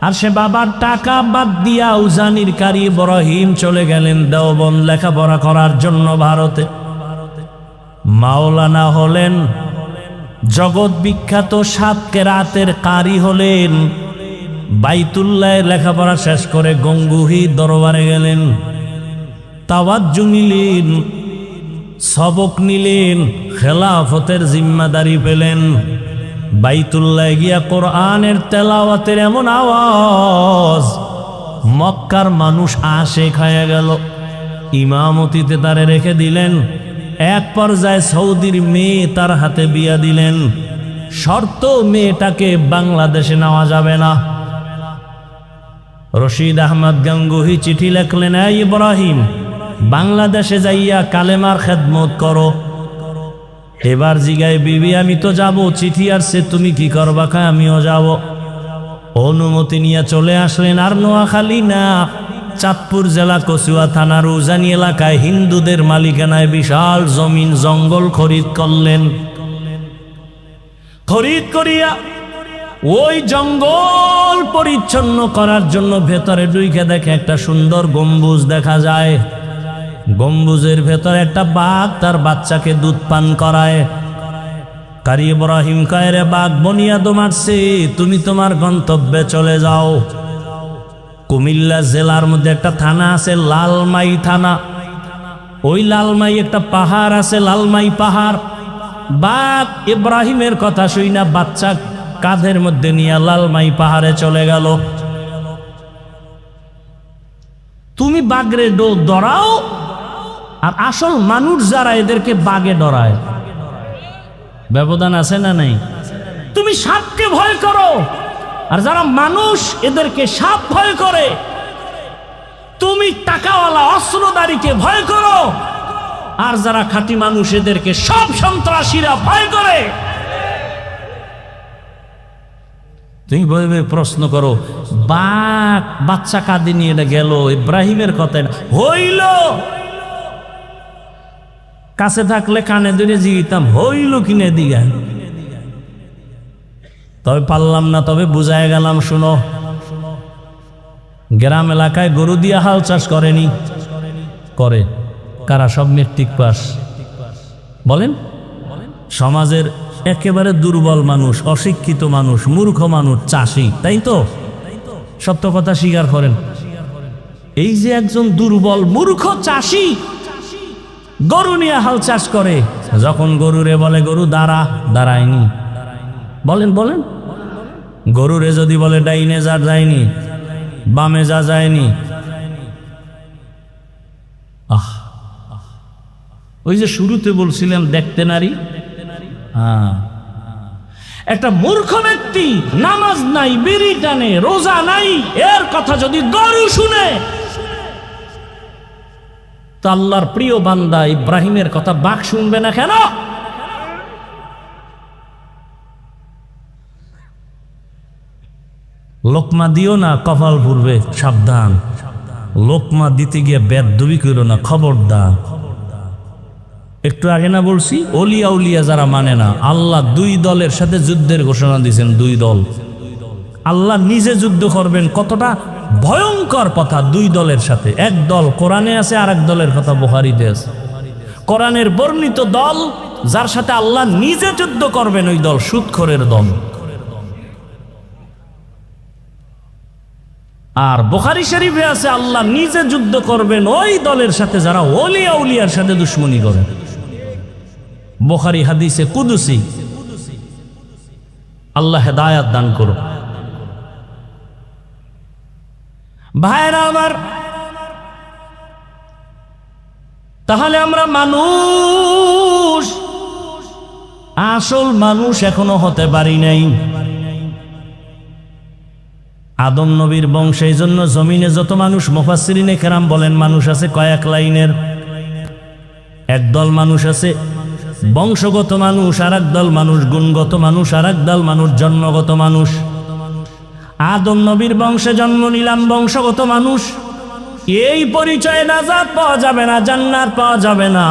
আর সে বাবার টাকা বাদ দিয়া উজানির কারি ইব্রাহিম চলে গেলেন দেওবন্দ লেখাপড়া করার জন্য ভারতে। মাওলানা হলেন, জগৎ বিখ্যাত 7 কেরাতের কারি হলেন। বাইতুল্লাহ লেখাপড়া শেষ করে গঙ্গুহি দরবারে গেলেন, তাওয়াজ্জু নিলেন, সবক নিলেন, খেলাফতের জিম্মাদারি পেলেন। বাইতুল্লাহ গিয়া কোরআনের তেলাওয়াতের এমন আওয়াজ, মক্কার মানুষ আশে খায়া গেল। ইমামতিতে তারে রেখে দিলেন। এক পর্যায়ে সৌদির মেয়ে তার হাতে বিয়া দিলেন, শর্ত মেয়েটাকে বাংলাদেশে নেওয়া যাবে না। রশিদ আহমদ গাঙ্গুহি চিঠি লেখলেন, এই ইব্রাহিম, বাংলাদেশে যাইয়া কালেমার খেদমত করো। এবার জিগায় বিবি, আমি তো যাব, চিঠি আসছে, তুমি কি করবা? খায় আমিও যাব। অনুমতি নিয়ে চলে আসলেন। আর নোয়াখালী না, চাঁদপুর জেলা কচুয়া থানার উজানি এলাকায় হিন্দুদের মালিকানায় বিশাল জমিন জঙ্গল খরিদ করলেন। খরিদ করিয়া ওই জঙ্গল পরিচ্ছন্ন করার জন্য ভেতরে ঢুকে দেখে একটা সুন্দর গম্বুজ দেখা যায়। গম্বুজের ভেতরে একটা বাঘ তার বাচ্চাকে দুধ পান করায়। কারি ইব্রাহিম কয়, রে বাঘ বনিয়াদ মারছে, তুমি তোমার গন্তব্যে চলে যাও। কুমিল্লা জেলার মধ্যে একটা থানা আছে লালমাই থানা, ওই লালমাই একটা পাহাড় আছে লালমাই পাহাড়। বাঘ ইব্রাহিমের কথা শুই না বাচ্চা কাঁধের মধ্যে নিয়ে লালমাই পাহাড়ে চলে গেল। তুমি বাঘরে ডরাও, আর আসল মানুষ যারা এদেরকে বাঘে ডরায়, ব্যবধান আছে না নাই? তুমি সাপকে ভয় করো, আর যারা মানুষ এদেরকে সাপ ভয় করে। তুমি টাকাওয়ালা অস্ত্রধারীকে ভয় করো, আর যারা খাঁটি মানুষ এদেরকে সব সন্ত্রাসীরা ভয় করে। তুমি বলবে, প্রশ্ন করো, বাঘ বাচ্চা কাঁদে নিয়ে গেল, ইব্রাহিমের কথা হইল? কাছে থাকলে কানে ধরে জিগিতাম, হইল কিনে দিগা। তবে পারলাম না, তবে বুঝায় গেলাম। শুনো, গ্রাম এলাকায় গরু দিয়া হাল চাষ করেনি? করে। কারা? সব মেট্রিক পাস। বলেন, সমাজের একেবারে দুর্বল মানুষ, অশিক্ষিত মানুষ, মূর্খ মানুষ, চাষি, তাই তো? সত্য কথা স্বীকার করেন। এই যে একজন দুর্বল মূর্খ চাষি গরু নিয়ে হাল চাষ করে, যখন গরুরে বলে গরু দাঁড়া, দাঁড়ায়নি। বলেন বলেন, গরুরে যদি বলে ডাইনে যা, যায়নি, বামে যা, যায়নি। ওই যে শুরুতে বলছিলাম দেখতে নারী। একটা মূর্খ ব্যক্তি নামাজ নাই, বিড়ি টানে, রোজা নাই, এর কথা যদি গরু শুনে, তো আল্লাহর প্রিয় বান্দা ইব্রাহিমের কথা বাঘ শুনবে না কেন? লোকমা দিও না, কপাল পুড়বে, সাবধান। লোকমা দিতে গিয়ে বেদবি করো না, খবরদার। একটু আগে না বলছি, অলিয়া উলিয়া যারা মানে না, আল্লাহ 2 দলের সাথে যুদ্ধের ঘোষণা দিয়েছেন। 2 দল, আল্লাহ নিজে যুদ্ধ করবেন। কতটা ভয়ঙ্কর কথা! 2 দলের সাথে। এক দল কোরআনে আছে, আর এক দলের কথা বুখারীতে আছে। কোরআনের বর্ণিত দল, যার সাথে আল্লাহ নিজে যুদ্ধ করবেন, ওই দল সুদখোরের দল। আর বুখারী শরীফে আছে, আল্লাহ নিজে যুদ্ধ করবেন ওই দলের সাথে যারা ওলিয়া উলিয়ার সাথে দুশ্মনী করে। বুখারী হাদিসে কুদসি। আল্লাহ হেদায়াত দান করো। ভাইরা আমার, তাহলে আমরা মানুষ, আসল মানুষ এখনো হতে পারি নাই। আদম নবীর বংশে, এই জন্য জমিনে যত মানুষ, মুফাসসিরিনে কেরাম বলেন মানুষ আছে কয়েক লাইনের। একদল মানুষ আছে বংশগত মানুষ, আর একদল মানুষ গুণগত মানুষ, আর একদল মানুষ জন্মগত মানুষ। আদম নবীর বংশে জন্ম নিলাম, বংশগত মানুষ, এই পরিচয়ে নাজাত পাওয়া যাবে না, জান্নাত পাওয়া যাবে না।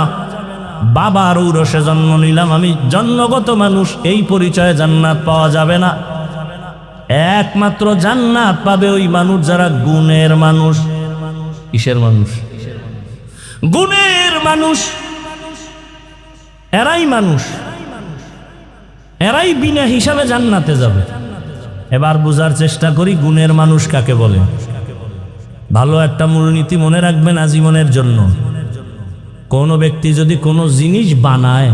বাবার ঔরসে জন্ম নিলাম, আমি জন্মগত মানুষ, এই পরিচয়ে জান্নাত পাওয়া যাবে না। একমাত্র জান্নাত পাবে ওই মানুষ যারা গুণের মানুষ। কিসের মানুষ? গুণের মানুষ। এরাই মানুষ, এরাই বিনা হিসাবে জান্নাতে যাবে। এবার বোঝার চেষ্টা করি গুণের মানুষ কাকে বলে। ভালো একটা মূলনীতি মনে রাখবেন আজীবনের জন্য। কোনো ব্যক্তি যদি কোনো জিনিস বানায়,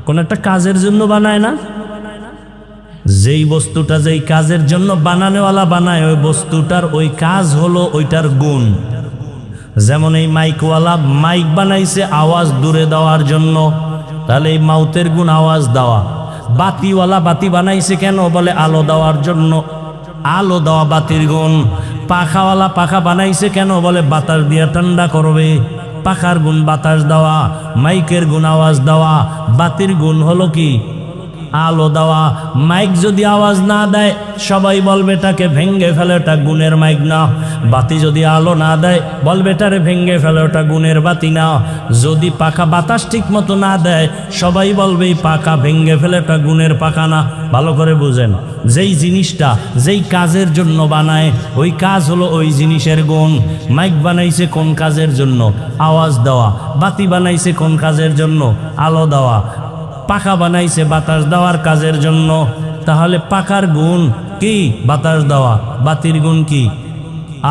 কোন একটা কাজের জন্য বানায় না, যেই বস্তুটা যেই কাজের জন্য বানানোওয়ালা বানায়, ওই বস্তুটার ওই কাজ হলো ওইটার গুণ। যেমন এই মাইকওয়ালা মাইক বানাইছে আওয়াজ দূরে দেওয়ার জন্য, তাহলে এই মাউতের গুণ আওয়াজ দেওয়া। বাতিওয়ালা বাতি বানাইছে কেন? বলে আলো দেওয়ার জন্য, আলো দেওয়া বাতির গুণ। পাখাওয়ালা পাখা বানাইছে কেন? বলে বাতাস দিয়া ঠান্ডা করবে, পাখার গুণ বাতাস দেওয়া। মাইকের গুণ আওয়াজ দেওয়া, বাতির গুণ হলো কি? আলো দেওয়া। মাইক যদি আওয়াজ না দেয় সবাই বলবে এটাকে ভেঙ্গে ফেলে, ওটা গুণের মাইক না। বাতি যদি আলো না দেয় বলবে এটারে ভেঙ্গে ফেলে, ওটা গুণের বাতি না। যদি পাখা বাতাস ঠিক মতো না দেয় সবাই বলবে এই পাখা ভেঙ্গে ফেলে, ওটা গুণের পাখা না। ভালো করে বুঝেন, যেই জিনিসটা যেই কাজের জন্য বানায় ওই কাজ হলো ওই জিনিসের গুণ। মাইক বানাইছে কোন কাজের জন্য? আওয়াজ দেওয়া। বাতি বানাইছে কোন কাজের জন্য? আলো দেওয়া। পাখা বানাইছে বাতাস দেওয়ার কাজের জন্য। তাহলে পাখার গুণ কি? বাতাস দেওয়া। বাতির গুণ কি?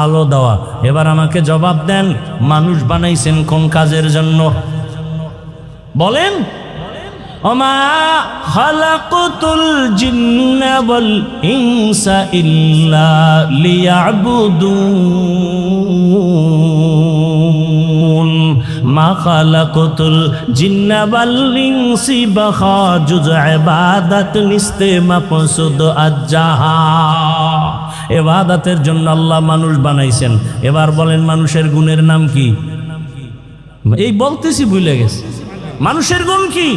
আলো দেওয়া। এবার আমাকে জবাব দেন, মানুষ বানাইছেন কোন কাজের জন্য? বলেন। ওমা খালাকতুল জিন্না ওয়াল ইনসা ইল্লা লিয়াবুদুন। মা খালাকতুল জিন্না ওয়াল ইনসি বাখাজুজ ইবাদাত নিস্তে মাকসুদ আজ্জাহা। ইবাদতের জন্য আল্লাহ মানুষ বানাইছেন। এবার বলেন মানুষের গুণের নাম কি? এই বলতেছি ভুলে গেছে। মানুষের গুণ কি?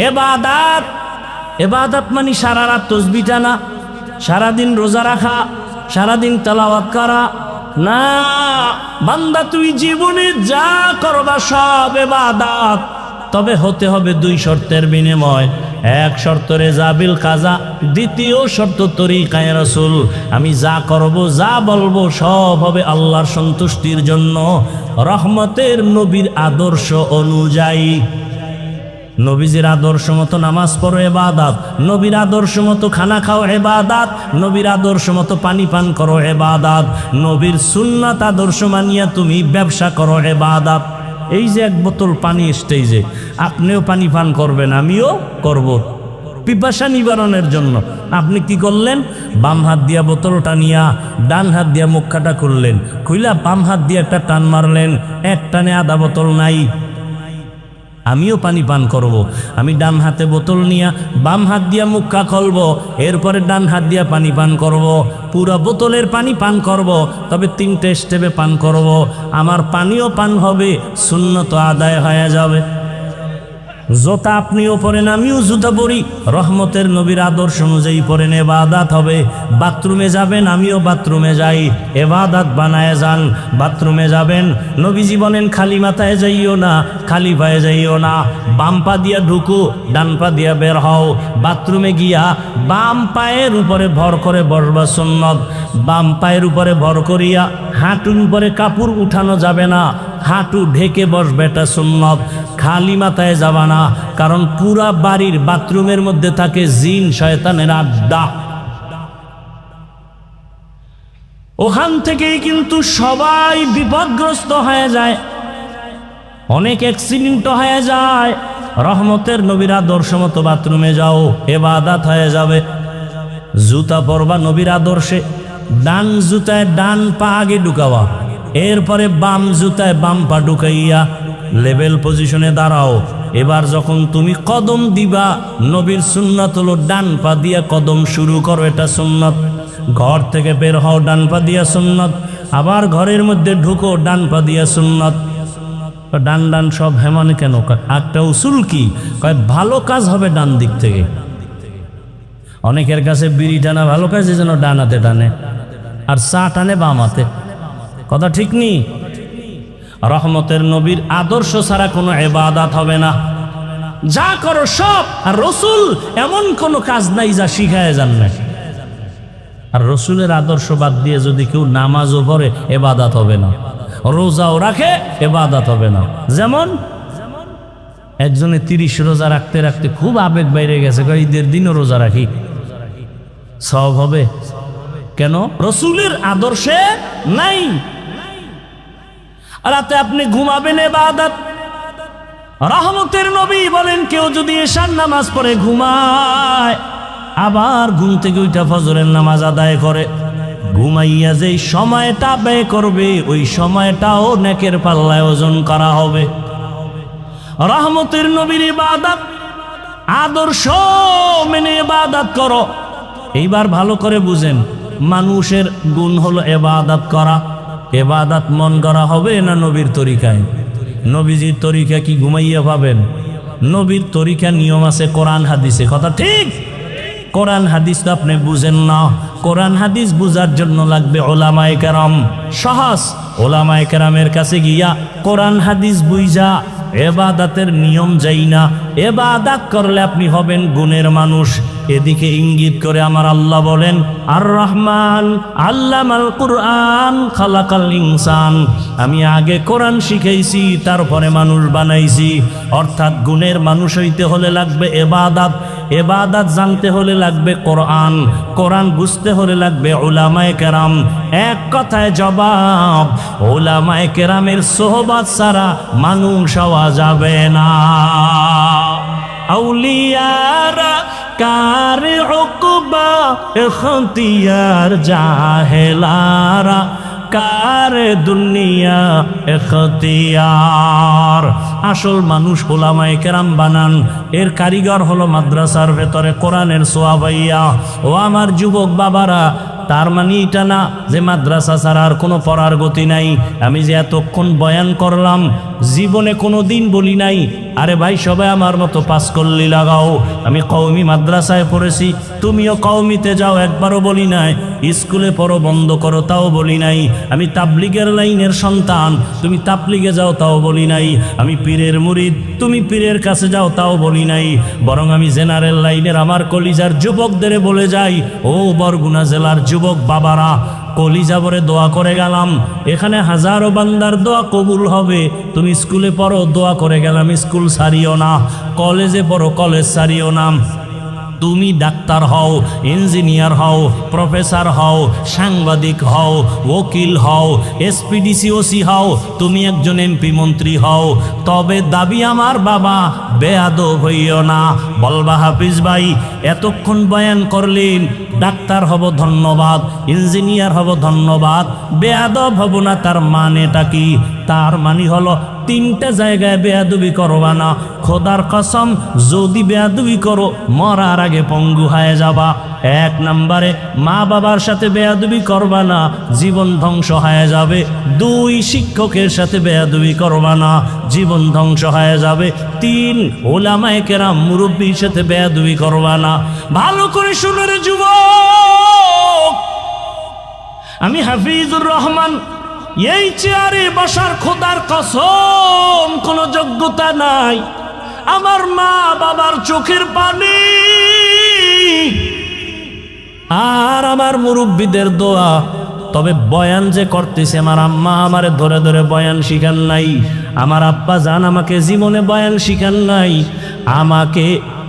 ইবাদত। ইবাদত মানে সারা রাত তাসবিহ টানা, সারাদিন রোজা রাখা, সারাদিন তেলাওয়াত করা না। বান্দা তুই জীবনে যা করবা সব ইবাদত, তবে হতে হবে দুই শর্তের বিনিময়। এক শর্ত রেজাবিল কাজা, দ্বিতীয় শর্ত তরিকায়ে রাসূল। আমি যা করব যা বলবো সব হবে আল্লাহর সন্তুষ্টির জন্য, রহমতের নবীর আদর্শ অনুযায়ী। নবীজির আদর্শ মতো নামাজ পড়ো ইবাদত, নবীর আদর্শ মতো খানা খাও ইবাদত, নবীর আদর্শ মতো পানি পান করো ইবাদত, নবীর সুন্নাত আদর্শ মানিয়া তুমি ব্যবসা করো ইবাদত। এই যে এক বোতল পানি স্টেজে, আপনিও পানি পান করবেন, আমিও করব পিপাসা নিবারণের জন্য। আপনি কি করলেন? বাম হাত দিয়া বোতলটা নিয়া ডান হাত দিয়া মুখটা খুললেন, খুইলা বাম হাত দিয়ে একটা টান মারলেন, এক টানে আধা বোতল নাই। আমিও পানি পান করব। আমি ডান হাতে বোতল নিয়া বাম হাত দিয়া মুখা খুলব, এরপরে ডান হাত দিয়া পানি পান করব, পুরা বোতলের পানি পান করব, তবে 3টে স্টেপে পান করব। আমার পানিও পান হবে, সুন্নত আদায় হয়ে যাবে। জুতা আপনিও পরেন, আমিও জুতা পরি, রহমতের নবীর আদর্শ অনুযায়ী পরেন, ইবাদত হবে। বাথরুমে যাবেন, আমিও বাথরুমে যাই, ইবাদত বানায় যান। বাথরুমে যাবেন, নবীজি বলেন খালি মাথায় যাইও না, খালি পায়ে যাইও না, বাম পা দিয়া ঢুকো, ডান পা দিয়া বের হও। বাথরুমে গিয়া বাম পায়ের উপরে ভর করে বসবা সুন্নত। বাম পায়ের উপরে ভর করিয়া হাঁটুর উপরে কাপড় উঠানো যাবে না, হাঁটু ঢেকে বসবে, এটা সুন্নত। খালি মাথায় যাবা না, কারণ পুরা বাড়ির বাথরুমের মধ্যে থাকে জিন শয়তানের আড্ডা। ওখান থেকেই কিন্তু সবাই বিপদগ্রস্ত হয়ে যায়, অনেক অ্যাক্সিডেন্ট হয়ে যায়। রহমতের নবীর আদর্শ মতো বাথরুমে যাও, ইবাদত হয়ে যাবে। জুতা পরবা নবীর আদর্শে, ডান জুতায় ডান পা আগে ঢুকাওয়া, এরপরে বাম জুতায় বাম পা ঢুকাইয়া লেভেল পজিশনে দাঁড়াও। এবার যখন তুমি কদম দিবা, নবীর সুন্নাত হলো ডান পা দিয়া কদম শুরু করো, এটা সুন্নাত। ঘর থেকে বের হও ডান পা দিয়া সুন্নত, আবার ঘরের মধ্যে ঢুকো ডান পা দিয়া সুন্নত। ডান ডান সব হেমানে কেন? একটা উসুল কি? কয় ভালো কাজ হবে ডান দিক থেকে। অনেকের কাছে বিড়ি টানা ভালো কাজ, এই জন্য ডান হাতে টানে, আর চা টানে বাম হাতে। কথা ঠিক নেই? রহমতের নবীর আদর্শ ছাড়া কোনো ইবাদত হবে না। যা করো সব, আর রসুল এমন কোনো কাজ নাই যা শিখায় যান না। আর রসুলের আদর্শ বাদ দিয়ে যদি কেউ নামাজও পড়ে, ইবাদত হবে না। রোজাও রাখে, ইবাদত হবে না। যেমন একজনে 30 রোজা রাখতে রাখতে খুব আবেগ বাইরে গেছে, ঈদের দিনও রোজা রাখি, সব হবে কেন? রসুলের আদর্শে নাই। রাতে আপনি ঘুমাবেন, ইবাদত। রহমতের নবী বলেন, কেউ যদি এশার নামাজ পড়ে ঘুমায়, আবার ঘুম থেকে উঠা ফজরের নামাজ আদায় করে, ঘুমাইয়া যেই সময়টা ব্যয় করবে, ওই সময়টাও নেকের পাল্লায় ওজন করা হবে। রহমতের নবীর ইবাদত, আদর্শ মেনে ইবাদত করো। এইবার ভালো করে বুঝেন, মানুষের গুণ হলো ইবাদত করা। ইবাদত মন করা হবে না নবীর তরিকায়? নবীজির তরিকা কি ঘুমাইয়া পাবেন? নবীর তরিকা নিয়ম আছে কোরআন হাদিসে। কথা ঠিক? কোরআন হাদিস তো আপনি বুঝেন না। কোরআন হাদিস বুঝার জন্য লাগবে ওলামায়ে কেরাম। সহজ, ওলামায়ে কেরামের কাছে গিয়া কোরআন হাদিস বুঝা ইবাদতের নিয়ম যাই না। ইবাদত করলে আপনি হবেন গুণের মানুষ। এদিকে ইঙ্গিত করে আমার আল্লাহ বলেন, আর রহমান আল্লামাল কুরআন খালাকাল ইনসান। আমি আগে কোরআন শিখাইছি, তারপরে মানুষ বানাইছি। অর্থাৎ গুণের মানুষ হইতে হলে লাগবে ইবাদত, ইবাদত জানতে হলে লাগবে কোরআন, কোরআন বুঝতে হলে লাগবে উলামায়ে কেরাম। এক কথায় জবাব, উলামায়ে কেরামের সোহবত ছাড়া মানুষ হওয়া যাবে না। আউলিয়ারা কার উকবা ইখতিয়ার, জাহেলারা কার দুনিয়া ইখতিয়ার। আসল মানুষ উলামায়ে কেরাম বানান, এর কারিগর হলো মাদ্রাসার ভেতরে কোরআনের সোয়াবাইয়া। ও আমার যুবক বাবারা, তার মানে এটা না যে মাদ্রাসা ছাড়া আর কোনো পড়ার গতি নাই। আমি যে এতক্ষণ বয়ান করলাম, জীবনে কোনো দিন বলি নাই আরে ভাই সবাই আমার মতো পাস করলি লাগাও। আমি কওমি মাদ্রাসায় পড়েছি, তুমিও কওমিতে যাও, একবারও বলি নাই। স্কুলে পড়ো বন্ধ করো, তাও বলি নাই। আমি তাবলিগের লাইনের সন্তান, তুমি তাবলিগে যাও, তাও বলি নাই। আমি পীরের মুরিদ, তুমি পীরের কাছে যাও, তাও বলি নাই। বরং আমি জেনারেল লাইনের আমার কলিজার যুবকদের বলে যাই, ও বরগুনা জেলার যুবক বাবারা, কলিজা ভরে দোয়া করে গেলাম, এখানে হাজারো বান্দার দোয়া কবুল হবে। তুমি স্কুলে পড়ো, দোয়া করে গেলাম, স্কুল ছাড়িও না। কলেজে পড়ো, কলেজ ছাড়িও না। তুমি ডাক্তার হও, ইঞ্জিনিয়ার হও, প্রফেসর হও, সাংবাদিক হও, ওকিল হও, এসপিডিসিওসি হও, তুমি একজন এমপি মন্ত্রী হও, তবে দাবি আমার বাবা বেয়াদব হইও না। বলবা হাফিজ ভাই এতক্ষণ বয়ান করলেন, ডাক্তার হব ধন্যবাদ, ইঞ্জিনিয়ার হব ধন্যবাদ, বেয়াদব হব না, তার মানেটা কি? তার মানে হলো তিনটা জায়গায় বেয়াদবি করবা না। খোদার কসম, যদি বেয়াদবি করো মরার আগে পঙ্গু হয়ে যাবা। এক নম্বরে মা বাবার সাথে বেয়াদবি করবা না, জীবন ধ্বংস হয়ে যাবে। দুই, শিক্ষকের সাথে বেয়াদবি করবা না, জীবন ধ্বংস হয়ে যাবে। তিন, ওলামায়ে কেরাম মুরব্বির সাথে বেয়াদবি করবা না। ভালো করে শুনে রে যুবক, আমি হাফিজুর রহমান, এই চেয়ারে বসার খোদার কসম কোনো যোগ্যতা নাই। আমার মা বাবার চোখের পানি আর আমার মুরব্বীদের দোয়া। তবে বয়ান যে করতেছে, আমার আম্মা আমারে ধরে ধরে বয়ান শিখান নাই, আমার আব্বা জান আমাকে জীবনে বয়ান শিখান নাই। আমাকে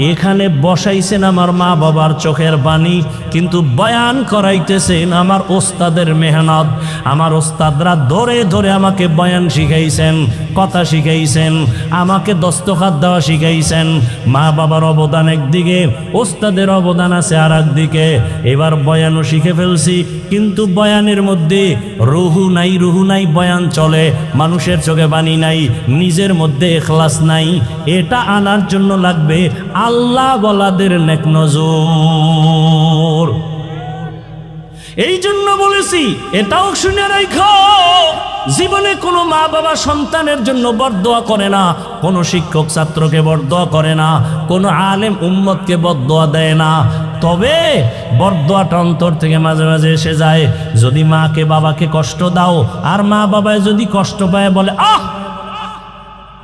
এখানে বসাইছেন আমার মা বাবার চোখের পানি, কিন্তু বয়ান করাইতেছেন আমার ওস্তাদের মেহনত। আমার ওস্তাদরা ধরে ধরে আমাকে বয়ান শিখাইছেন, কথা শিখাইছেন, আমাকে দস্তখাত দেওয়া শিখাইছেন। মা বাবার অবদান একদিকে, ওস্তাদের অবদান আছে আর একদিকে। এবার বয়ানও শিখে ফেলছি, কিন্তু বয়ানের মধ্যে রুহু নাই, রুহু নাই, বয়ান চলে, মানুষের চোখে বাণী নাই, নিজের মধ্যে ইখলাস নাই। এটা আনার জন্য লাগবে আল্লাহ বলাদের নেক নজর। এই জন্য বলেছি, এটাও শুনে রাখো, জীবনে কোনো মা বাবা সন্তানের জন্য বরদোয়া করে না, কোনো শিক্ষক ছাত্রকে বরদোয়া করে না, কোনো আলেম উম্মতকে বরদোয়া দেয় না। তবে বরদোয়াটা অন্তর থেকে মাঝে মাঝে এসে যায়। যদি মাকে বাবাকে কষ্ট দাও আর মা বাবায় যদি কষ্ট পায়, বলে আহ,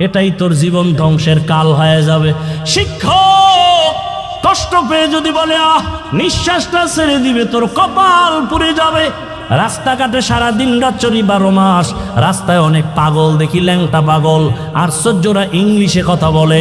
এটাই তোর জীবন ধ্বংসের কাল হয়ে যাবে। শিক্ষক কষ্ট পেয়ে যদি বলে আহ, নিঃশ্বাসটা ছেড়ে দিবে, তোর কপাল পুড়ে যাবে। রাস্তাঘাটে সারাদিন রাত চরি 12 মাস, রাস্তায় অনেক পাগল দেখি, ল্যাংটা পাগল। আশ্চর্যরা ইংলিশে কথা বলে,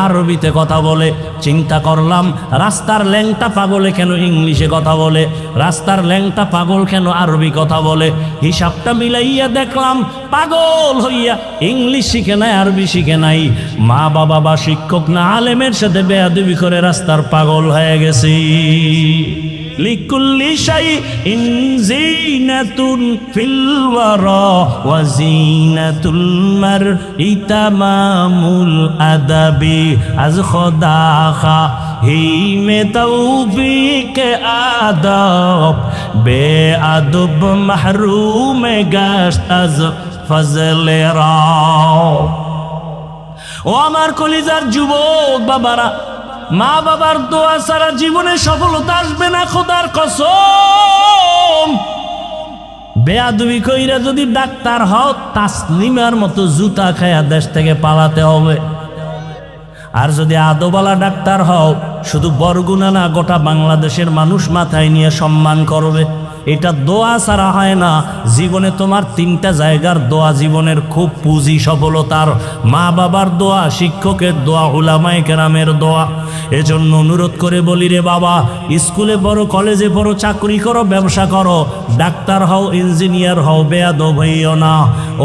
আরবিতে কথা বলে। চিন্তা করলাম, রাস্তার ল্যাংটা পাগলে কেন ইংলিশে কথা বলে, রাস্তার ল্যাংটা পাগল কেন আরবি কথা বলে। হিসাবটা মিলাইয়া দেখলাম, পাগল হইয়া ইংলিশ শিখে নাই, আরবি শিখে নাই। মা বাবা বা শিক্ষক না আলেমের সাথে বেয়াদবি করে রাস্তার পাগল হয়ে গেছি। লিকুল্লি শাইইন জিনাতুন ফিল ওয়ারা ওয়া জিনাতুল মারই তামামুল আদাবি আজ খোদা খা হি মে তৌফিক আদব বে আদব মাহরুম গাশত আজ ফজলে রা। ও আমার কলিজার যুবক বাবারা, মা বাবার দোয়া ছাড়া জীবনে সফলতা আসবে না, খোদার কসম। বেয়াদবি কইরা যদি ডাক্তার হও, তাসলিমার মতো জুতা খায়া দেশ থেকে পালাতে হবে। আর যদি আদোবালা ডাক্তার হও, শুধু বরগুনা না, গোটা বাংলাদেশের মানুষ মাথায় নিয়ে সম্মান করবে। এটা দোয়া ছাড়া হয় না। জীবনে তোমার 3টা জায়গার দোয়া জীবনের খুব পুঁজি সফলতার: মা বাবার দোয়া, শিক্ষকের দোয়া, উলামায়ে কেরামের দোয়া। এজন্য অনুরোধ করে বলি রে বাবা, স্কুলে পড়ো, কলেজে পড়ো, চাকরি করো, ব্যবসা করো, ডাক্তার হও, ইঞ্জিনিয়ার হও, বেয়াদব হইও না।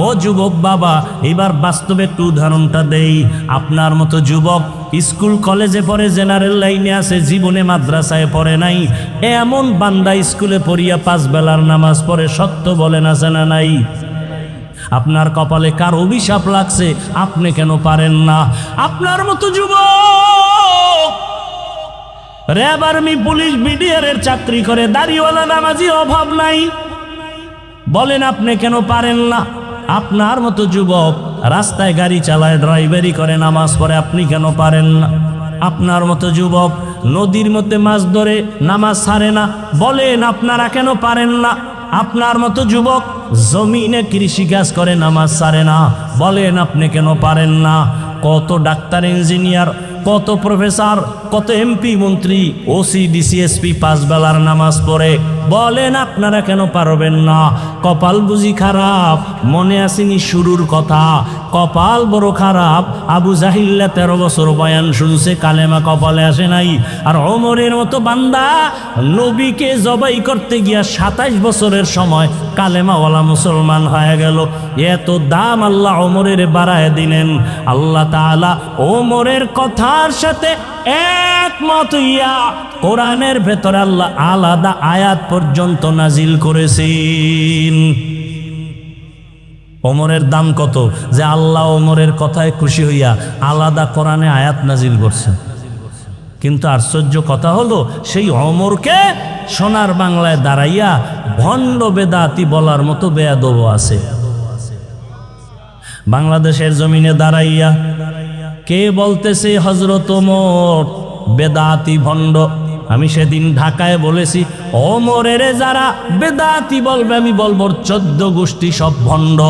ও যুবক বাবা, এবার বাস্তবে একটু উদাহরণটা দেই। আপনার মতো যুবক স্কুল কলেজে পড়ে, জেনারেল লাইনে আছে, জীবনে মাদ্রাসায় পড়ে নাই, এমন বান্দা স্কুলে পড়িয়া 5 বেলার নামাজ পড়ে, সত্য বলেন আছে না নাই? আপনার কপালে কার অভিশাপ লাগছে, আপনি কেন পারেন না? আপনার মতো যুবক র্যাব, আর্মি, পুলিশ, বিডিআরের চাকরি করে, দাড়িওয়ালা নামাজি অভাব নাই, বলেন আপনি কেন পারেন না? আপনার মতো যুবক রাস্তায় গাড়ি চালায়, ড্রাইভারি করে, নামাজ পড়ে, আপনি কেন পারেন না? আপনার মতো যুবক নদীর মধ্যে মাছ ধরে, নামাজ ছাড়ে না, বলেন আপনারা কেন পারেন না? আপনার মতো যুবক জমিনে কৃষিকাজ করে, নামাজ ছাড়ে না, বলেন আপনি কেন পারেন না? কত ডাক্তার, ইঞ্জিনিয়ার, কত প্রফেসর, কত এমপি, মন্ত্রী, ওসি, ডিসি, এসপি 5 বেলার নামাজ পড়ে, বলেন আপনারা কেন পারবেন না? কপাল বুঝি খারাপ? মনে আসেনি শুরুর কথা? কপাল বড় খারাপ। আবু জাহিল্লা 13 বছর বয়ান শুনছে, কালেমা কপালে আসে নাই। আর ওমরের মতো বান্দা নবীকে জবাই করতে গিয়া 27 বছরের সময় কালেমাওয়ালা মুসলমান হয়ে গেল। এত দাম আল্লাহ ওমরের বাড়ায় দিলেন। আল্লাহ তাআলা ওমরের কথার সাথে একমত হইয়া কোরআনের ভেতরে আল্লাহ আলাদা আয়াত পর্যন্ত নাজিল করেছেন। ওমরের দাম কত যে আল্লাহ ওমরের কথায় খুশি হইয়া আলাদা কোরআনে আয়াত নাজিল করছেন। কিন্তু আশ্চর্য কথা হলো, সেই ওমরকে সোনার বাংলায় দাঁড়াইয়া ভণ্ড বেদাতি বলার মতো বেয়াদব আছে। বাংলাদেশের জমিনে দাঁড়াইয়া কে বলতেছে হযরত ওমর বেদাতি, ভণ্ড? আমি সেদিন ঢাকায় বলেছি, ওমরের যারা বেদাতি বলবে, আমি বলবো 14 গোষ্ঠী সব ভণ্ড।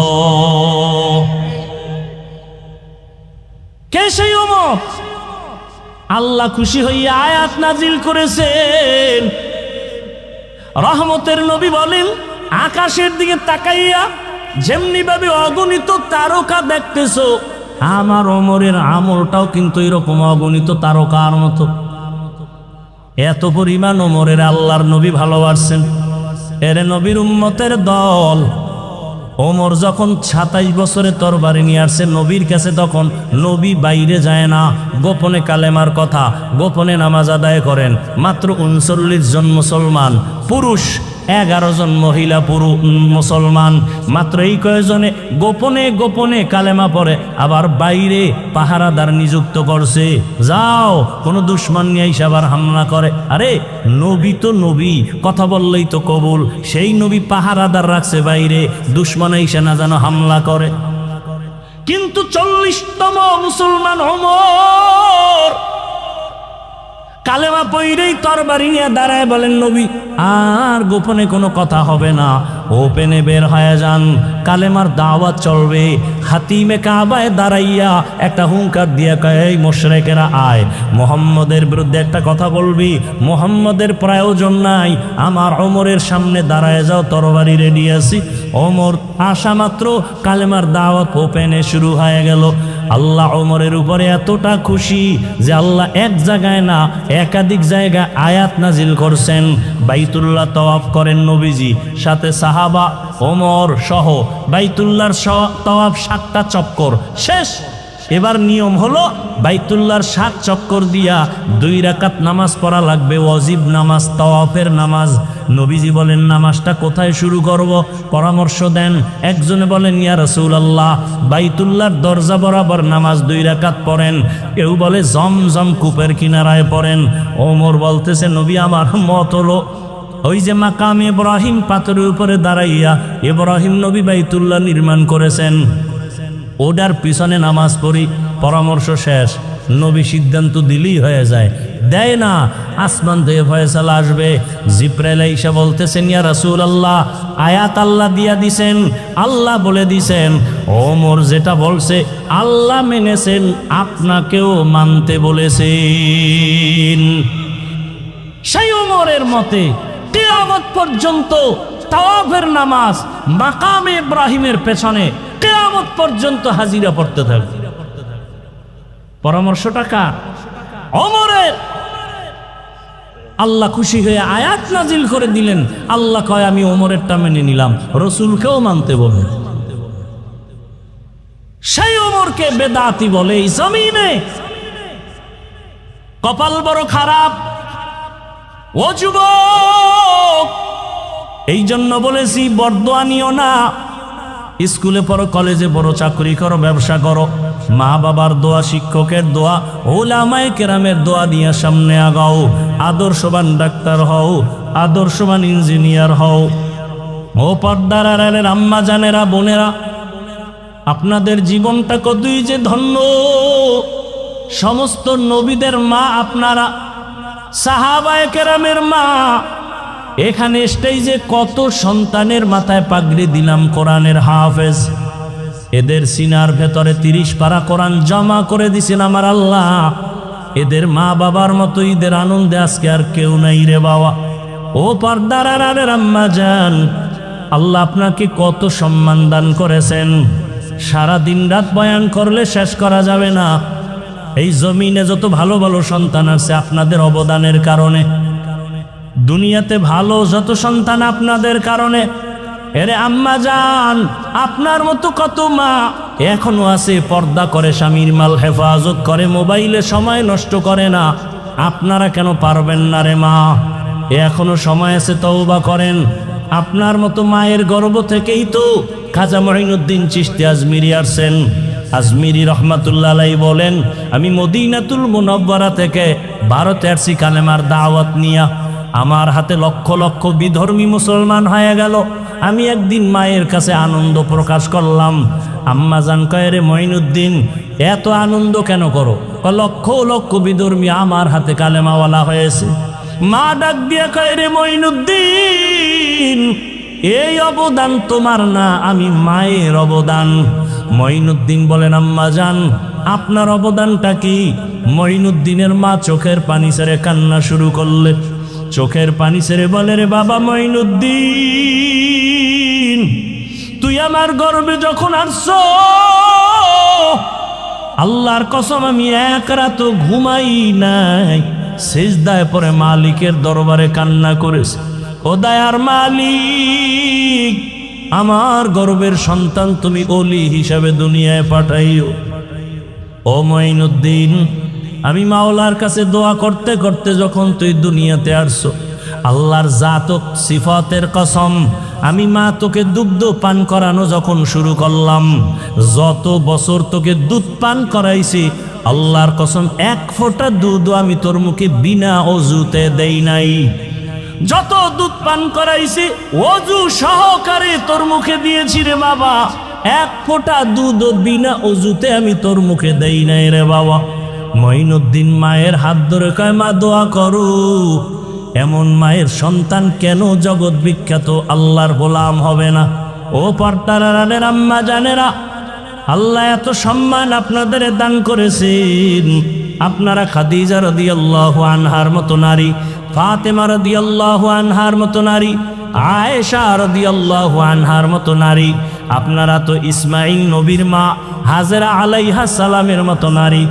কে সেই ওমর? আল্লাহ খুশি হইয়া আয়াত নাজিল করেছেন। রহমতের নবী বলেন, আকাশের দিকে তাকাইয়া যেমনি ভাবে অগণিত তারকা দেখতেছো, আমার ওমরের আমলটাও কিন্তু এরকম অগণিত তারকার মতো। এত পরিমাণ ওমরের আল্লাহর নবী ভালোবাসছেন। এর নবীর উম্মতের দল। ওমর যখন 27 বছরে তরবারি নিয়ে আসছে নবীর কাছে, তখন নবী বাইরে যায় না, গোপনে কালেমার কথা, গোপনে নামাজ আদায় করেন। মাত্র 39 জন মুসলমান পুরুষ 11 জন মহিলা পুরুষ মুসলমান, মাত্র এই কয়েকজনে গোপনে গোপনে কালেমা পড়ে, আবার বাইরে পাহারাদার নিযুক্ত করছে। যাও, কোনো দুশ্মন নিয়ে এসে আবার হামলা করে। আরে নবী তো নবী, কথা বললেই তো কবুল। সেই নবী পাহারাদার রাখছে বাইরে, দুশ্মন এসে না যেন হামলা করে। কিন্তু 40তম মুসলমান ওমর কালেমা পইরেই তরবারি নিয়ে দাঁড়ায় বলেন, নবী আর গোপনে কোনো কথা হবে না, ওপেনে বের হয়ে যান, কালেমার দাওয়াত চলবে। হাতিমে কাবায় দাঁড়াইয়া একটা হুঙ্কার দিয়ে কয়, এই মুশরিকেরা আয়, মুহাম্মদের বিরুদ্ধে একটা কথা বলবি, মুহাম্মদের প্রয়োজন নাই, আমার ওমরের সামনে দাঁড়ায় যাও, তরবারি রেডি আছি। ওমর আসা মাত্র কালেমার দাওয়াত ওপেনে শুরু হয়ে গেল। আল্লাহ ওমরের উপরে এতটা খুশি যে আল্লাহ এক জায়গায় না একাধিক জায়গায় আয়াত নাজিল করছেন। বাইতুল্লাহ তওয়াফ করেন নবীজি, সাথে সাহাবা ওমর সহ বাইতুল্লাহর তওয়াফ 7টা চক্কর শেষ। এবার নিয়ম হলো বাইতুল্লাহর 7 চক্কর দিয়া 2 রাকাত নামাজ পড়া লাগবে, ওয়াজিব নামাজ, তওয়াফের নামাজ। নবীজি বলেন, নামাজটা কোথায় শুরু করব? পরামর্শ দেন। একজনে বলেন, ইয়া রাসূলুল্লাহ, বাইতুল্লাহর দরজা বরাবর নামাজ 2 রাকাত পড়েন। কেউ বলে জমজম কূপের কিনারায় পড়েন। ওমর বলতেছে, নবী আমার মত হলো ওই যে মাকাম ইব্রাহিম পাথরের উপরে দাঁড়াইয়া ইব্রাহিম নবী বাইতুল্লাহ নির্মাণ করেছেন, ওটার পিছনে নামাজ পড়ি। পরামর্শ শেষ, নবী সিদ্ধান্ত দিলেই হয়ে যায়, দেয় না। আসমান থেকে ফয়সালা আসবে। জিব্রাইল আইসা বলতেছেন, ইয়া রাসূলুল্লাহ, আয়াত আল্লাহ দিয়া দিছেন, আল্লাহ বলে দিছেন, ওমর যেটা বলছে আল্লাহ মেনেছেন, আপনাকেও মানতে বলেছেন। সেই ওমরের মতে কিয়ামত পর্যন্ত তাওয়াফের নামাজ মাকামে ইব্রাহিমের পেছনে কিয়ামত পর্যন্ত হাজিরা পড়তে থাকবে। পরামর্শটা কার? ওমরের। আল্লাহ খুশি হয়ে আয়াত নাজিল করে দিলেন। আল্লাহ কয়, আমি ওমরেরটা মেনে নিলাম, রসুলকেও মানতে বলে। সেই ওমরকে বেদাতি বলে এই জমিনে। কপাল বড় খারাপ ও যুবক, এই জন্য বলেছি বরদোয়া নিও না। স্কুলে পড়ো, কলেজে পড়ো, চাকরি করো, ব্যবসা করো, মা বাবার দোয়া, শিক্ষকের দোয়া, ওলামায়ে কেরামের দোয়া দিয়ে সামনে আগাও। আদর্শবান ডাক্তার হও, আদর্শবান ইঞ্জিনিয়ার হও। ও পর্দার আড়ালের আম্মা জানেরা, বোনেরা, আপনাদের জীবনটা কতই যে ধন্য। সমস্ত নবীদের মা আপনারা, সাহাবায়ে কেরামের মা। এখানে স্টেজে কত সন্তানের মাথায় পাগড়ি দিলাম, কোরআনের হাফেজ। এদের সিনার ভেতরে 30 পারা কোরআন জমা করে দিছেন আমার আল্লাহ। এদের মা বাবার মতো ঈদের আনন্দে আজকে আর কেউ নাই রে বাবা। ও পর্দার আড়ালের আম্মা জান, আল্লাহ আপনাকে কত সম্মান দান করেছেন। সারা দিন রাত বয়ান করলে শেষ করা যাবে না। এই জমিনে যত ভালো ভালো সন্তান আছে আপনাদের অবদানের কারণে। দুনিয়াতে ভালো যত সন্তান আপনাদের কারণে। এরে আম্মা জান, আপনার মতো কত মা এখনো আছে, পর্দা করে, স্বামীর মাল হেফাজত করে, মোবাইলে সময় নষ্ট করে না। আপনারা কেন পারবেন না রে মা? এখনো সময় আছে, তওবা করেন। আপনার মতো মায়ের গর্ভ থেকেই তো খাজা মঈনুদ্দিন চিশতি আজমিরি আসছেন। আজমিরি রহমাতুল্লাহ আলাইহি বলেন, আমি মদিনাতুল মুনাওয়ারা থেকে ভারতে আসছি কালেমার দাওয়াত নিয়া। আমার হাতে লক্ষ লক্ষ বিধর্মী মুসলমান হয়ে গেল। আমি একদিন মায়ের কাছে আনন্দ প্রকাশ করলাম। আম্মা জান কয়, রে মঈনুদ্দিন, এত আনন্দ কেন করো? লক্ষ লক্ষ বিধর্মী আমার হাতে কালেমাওয়ালা হয়েছে। মা ডাক দিয়া কয়, রে মঈনুদ্দিন, এই অবদান তোমার না, আমি মায়ের অবদান। মঈনুদ্দিন বলেন, আম্মা জান, আপনার অবদানটা কি? মঈনুদ্দিনের মা চোখের পানি ছেড়ে কান্না শুরু করলে। চোখের পানি ছেড়ে বলে, রে বাবা মঈনুদ্দিন, তুই আমার গর্বে যখন আসছো, আল্লাহর কসম আমি এক রাত ঘুমাই নাই। সিজদায় পড়ে মালিকের দরবারে কান্না করেছে, ও দয়ার মালিক, আমার গর্বের সন্তান তুমি ওলি হিসাবে দুনিয়ায় পাঠাইও। ও মঈনুদ্দিন, আমি মাওলার কাছে দোয়া করতে করতে যখন তুই দুনিয়াতে আসছো, আল্লাহর জাত ও সিফাতের কসম, আমি মা তোকে দুগ্ধ পান করানো যখন শুরু করলাম, যত বছর তোকে দুধ পান করাইছি, আল্লাহর কসম এক ফোঁটা দুধও আমি তোর মুখে বিনা অজুতে দেই নাই। যত দুধ পান করাইছি অজু সহকারে তোর মুখে দিয়েছি রে বাবা, এক ফোঁটা দুধও বিনা অজুতে আমি তোর মুখে দেই নাই রে বাবা। মঈনুদ্দিন মায়ের হাত ধরে কয়, মা দোয়া করো, এমন মায়ের সন্তান কেন জগৎ বিখ্যাত আল্লাহর গোলাম হবে না? ও পর্দারানের আম্মা জানেরা, আল্লাহ এত সম্মান আপনাদের দান করেছেন। আপনারা খাদিজা রাদিয়াল্লাহু আনহার মতো নারী, ফাতেমা রাদিয়াল্লাহু আনহার মতো নারী, আয়েশা রাদিয়াল্লাহু আনহার মতো নারী, আপনারা তো ইসমাইল নবীর মা হাজেরা আলাইহা সালামের মতো নারী,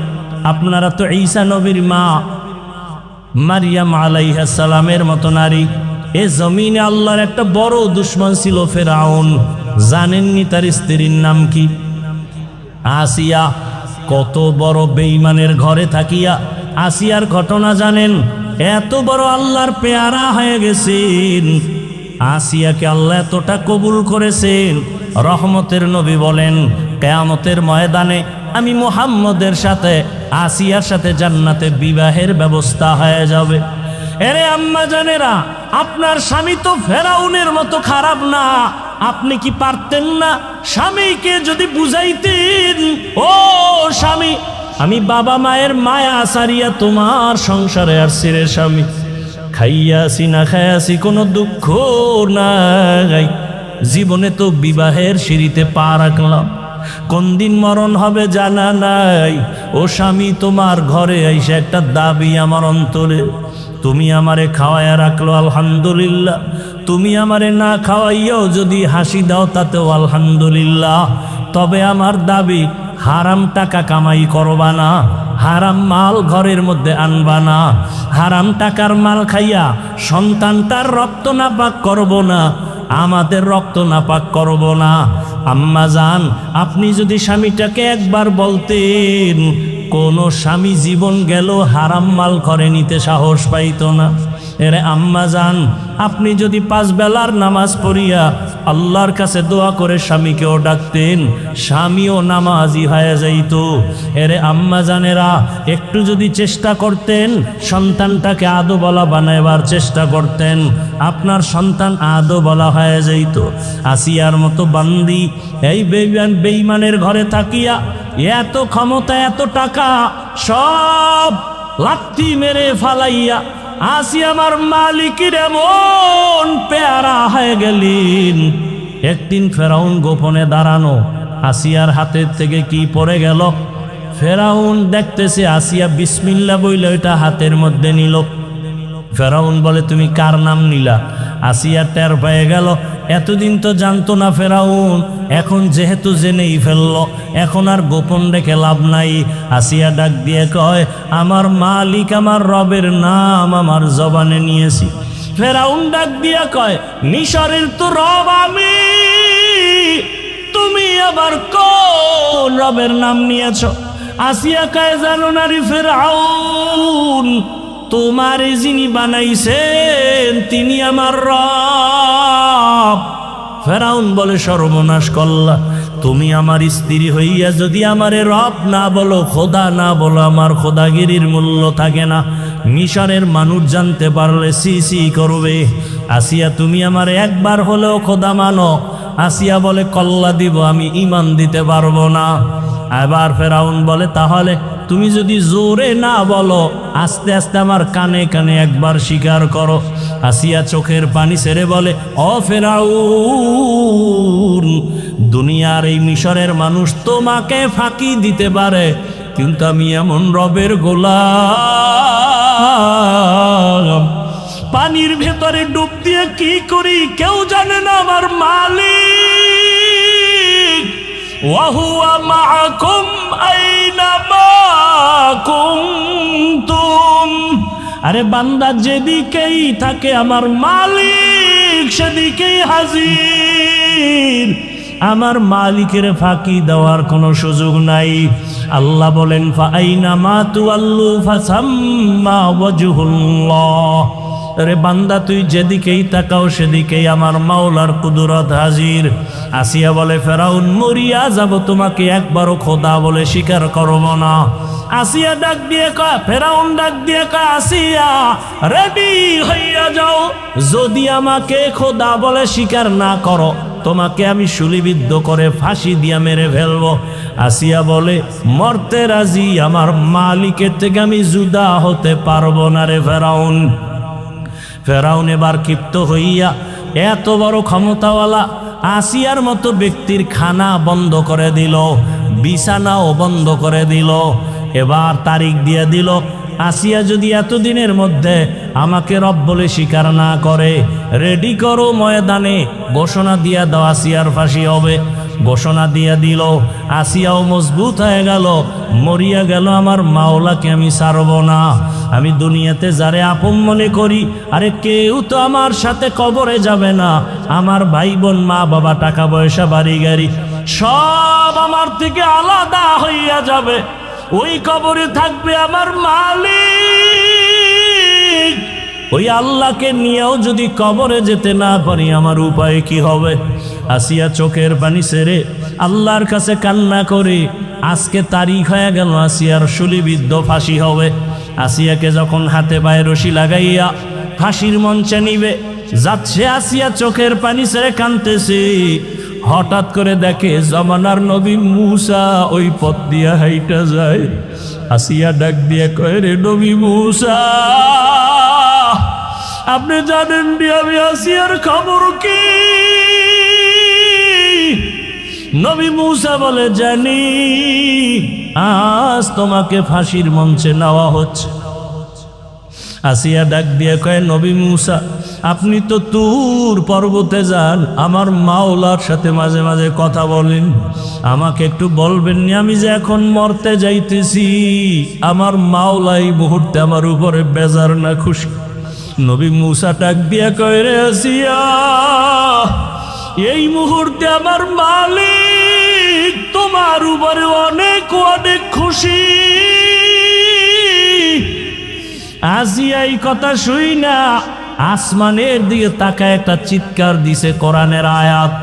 আপনারা তো ঈসা নবীর মা মারিয়াম আলাইহা সালামের মতো নারী। এ জমিনে আল্লাহর একটা বড় দুশমন ছিল ফেরাউন। জানেননি তার স্ত্রীর নাম কি? আসিয়া। কত বড় বেঈমানের ঘরে থাকিয়া আসিয়ার ঘটনা জানেন? এত বড় আল্লাহর পেয়ারা হয়ে গেছেন। আসিয়াকে আল্লাহ এতটা কবুল করেছেন, রহমতের নবী বলেন কিয়ামতের ময়দানে আমি মুহাম্মদের সাথে আসিয়ার সাথে জান্নাতে বিবাহের ব্যবস্থা হয়ে যাবে। এরে আম্মা জানেরা, আপনার স্বামী তো ফেরাউনের মতো খারাপ না। আপনি কি পারতেন না স্বামীকে যদি বুঝাইতেন, ও স্বামী, আমি বাবা মায়ের মায়া সারিয়া তোমার সংসারে আসছি রে স্বামী, খাইয়াছি না খাইয়াছি কোনো দুঃখ নাই, জীবনে তো বিবাহের সিঁড়িতে পা রাখলাম, কোন দিন মরণ হবে জানা নাই। ও স্বামী, তোমার ঘরে এসে একটা দাবি আমার অন্তরে, তুমি আমারে খাওয়াইয়া রাখলো আলহামদুলিল্লাহ, তুমি আমারে না খাওয়াইয়াও যদি হাসি দাও তাতেও আলহামদুলিল্লাহ, তবে আমার দাবি হারাম টাকা কামাই করবা না, হারাম মাল ঘরের মধ্যে আনবা না, হারাম টাকার মাল খাইয়া সন্তানটার রক্ত নাপাক করব না, আমাদের রক্ত নাপাক করব না। আম্মা জান, আপনি যদি স্বামীটাকে একবার বলতেন, কোন স্বামী জীবন গেল হারাম মাল ঘরে নিতে সাহস পাইত না। এরে আম্মা জান, আপনি যদি 5 বেলার নামাজ পড়িয়া আল্লাহর কাছে দোয়া করে স্বামীকেও ডাকতেন, স্বামীও নামাজি হয়ে যাইত। এরে আম্মা জানেরা, একটু যদি চেষ্টা করতেন, সন্তানটাকে আদো বলা বানাইবার চেষ্টা করতেন, আপনার সন্তান আদো বলা হয়ে যাইত। আসিয়ার মতো বান্দি এই বেঈমানের ঘরে থাকিয়া এত ক্ষমতা, এত টাকা সব লাথি মেরে ফালাইয়া আসিয়া আমার মালিকের এমন পেয়ারা হয়ে গেলেন। একদিন ফেরাউন গোপনে দাঁড়ানো, আসিয়ার হাতের থেকে কি পড়ে গেল, ফেরাউন দেখতেছে, আসিয়া বিসমিল্লাহ বইলে ওইটা হাতের মধ্যে নিল। ফেরাউন বলে, তুমি কার নাম নিলা? আসিয়া টের পেয়ে গেল, এতদিন তো জানতো না ফেরাউন, এখন যেহেতু জেনেই ফেলল, এখন আর গোপন রেখে লাভ নাই। আসিয়া ডাক দিয়ে কয়, আমার মালিক, আমার রবের নাম আমার জবানে নিয়েছি। ফেরাউন ডাক দিয়ে কয়, মিশরের তো রব আমি, তুমি আবার কোন রবের নাম নিয়েছ? আসিয়া কয়, জানো না রে ফেরাউন, তোমারে যিনি বানাইছেন তিনি আমার রব। ফেরাউন বলে, সর্বনাশ করলা, তুমি আমার স্ত্রী হইয়া যদি আমারে রব না বলো, খোদা না বলো, আমার খোদাগিরির মূল্য থাকে না। মিশরের মানুষ জানতে পারলে সি সি করবে। আসিয়া, তুমি আমার একবার হলেও খোদা মানো? আসিয়া বলে, কল্লা দিব, আমি ঈমান দিতে পারবো না। এবার ফেরাউন বলে, তাহলে তুমি যদি জোরে না বলো, আস্তে আস্তে আমার কানে কানে একবার স্বীকার করো। আসিয়া চোখের পানি ছেড়ে বলে, ও ফেরাউন, দুনিয়ার এই মিশরের মানুষ তোমাকে ফাঁকি দিতে পারে, কিন্তু আমি এমন রবের গোলাম, পানির ভেতরে ডুব দিয়ে কি করি কেউ জানে না, আমার মালিক। ওয়াহুয়া মাআকুম আইনামা কুনতুম। আরে বান্দা যেদিকেই থাকে আমার মালিক সেদিকেই হাজির, আমার মালিকের ফাঁকি দেওয়ার কোনো সুযোগ নাই। আল্লাহ বলেন, ফাআইনামা তুওয়াল্লু ফাসাম্মা ওয়াজহুল্লাহ। রে বান্দা তুই যেদিকেই তাকাও সেদিকেই আমার মাওলার কুদরত হাজির। আসিয়া বলে ফেরাউন মরিয়া যাব, তোমাকে একবারও খোদা বলে স্বীকার করব না। আসিয়া ডাক দিয়ে কয়, ফেরাউন ডাক দিয়ে কয়, আসিয়া রেডি হইয়া যাও, যদি আমাকে খোদা বলে স্বীকার না করো তোমাকে আমি শুলিবিদ্ধ করে ফাঁসি দিয়া মেরে ফেলবো। আসিয়া বলে মরতে রাজি, আমার মালিকের থেকে আমি জুদা হতে পারবো না রে ফেরাউন। ফেরাউন এবার ক্ষিপ্ত হইয়া এত বড় ক্ষমতাওয়ালা আসিয়ার মতো ব্যক্তির খানা বন্ধ করে দিল, বিছানাও বন্ধ করে দিল। এবার তারিখ দিয়ে দিল, আসিয়া যদি এতদিনের মধ্যে আমাকে রব বলে স্বীকার না করে, রেডি করো ময়দানে ঘোষণা দিয়া দাও আসিয়ার ফাঁসি হবে। ঘোষণা দিয়া দিল, আসিয়াও মজবুত হয়ে গেল, মরিয়া গেল আমার মাওলাকে আমি ছাড়ব না। আমি দুনিয়াতে যারে আপন মনে করি, আরে কেউ তো আমার সাথে কবরে যাবে না। আমার ভাই বোন মা বাবা টাকা পয়সা বাড়ি গাড়ি সব আমার থেকে আলাদা হইয়া যাবে। ওই কবরে থাকবে আমার মালিক। ওই আল্লাহকে নিয়েও যদি কবরে যেতে না পারি আমার উপায় কি হবে? আসিয়া চোখের পানি ছেড়ে আল্লাহর কাছে কান্না করে, আজকে তারিখ হয়ে গেল আসিয়ার শুলিবিদ্ধ ফাঁসি হবে। আসিয়াকে যখন হাতে পায়ে রশি লাগাইয়া ফাঁসির মঞ্চে নিবে যাচ্ছে, আসিয়া চোখের পানি ছেড়ে কাঁদতেছে। হঠাৎ করে দেখে জমানার নবী মূসা ওই পথ দিয়া হাইটা যায়। আসিয়া ডাক দিয়ে কয়, রে নবী মূসা, আপনি জানেন নি আমি আসিয়ার খবর কি? নবী মূসা বলে, জানি, আজ তোমাকে ফাঁসির মঞ্চে নেওয়া হচ্ছে। আসিয়া ডাক দিয়ে কয়, নবী মূসা, আপনি তো তুর পর্বতে যান, আমার মাওলার সাথে মাঝে মাঝে কথা বলেন, আমাকে একটু বলবেন নি আমি যে এখন মরতে যাইতেছি, আমার মাওলা এই মুহূর্তে আমার উপরে বেজার না খুশি? নবী মূসা ডাক দিয়ে কয়, রে আসিয়া, এই মুহূর্তে আমার মালিক তোমার উপরে অনেক অনেক খুশি। আসিয়া এই কথা শুই না আসমানের দিকে তাকায় একটা চিৎকার দিছে কোরআনের আয়াত।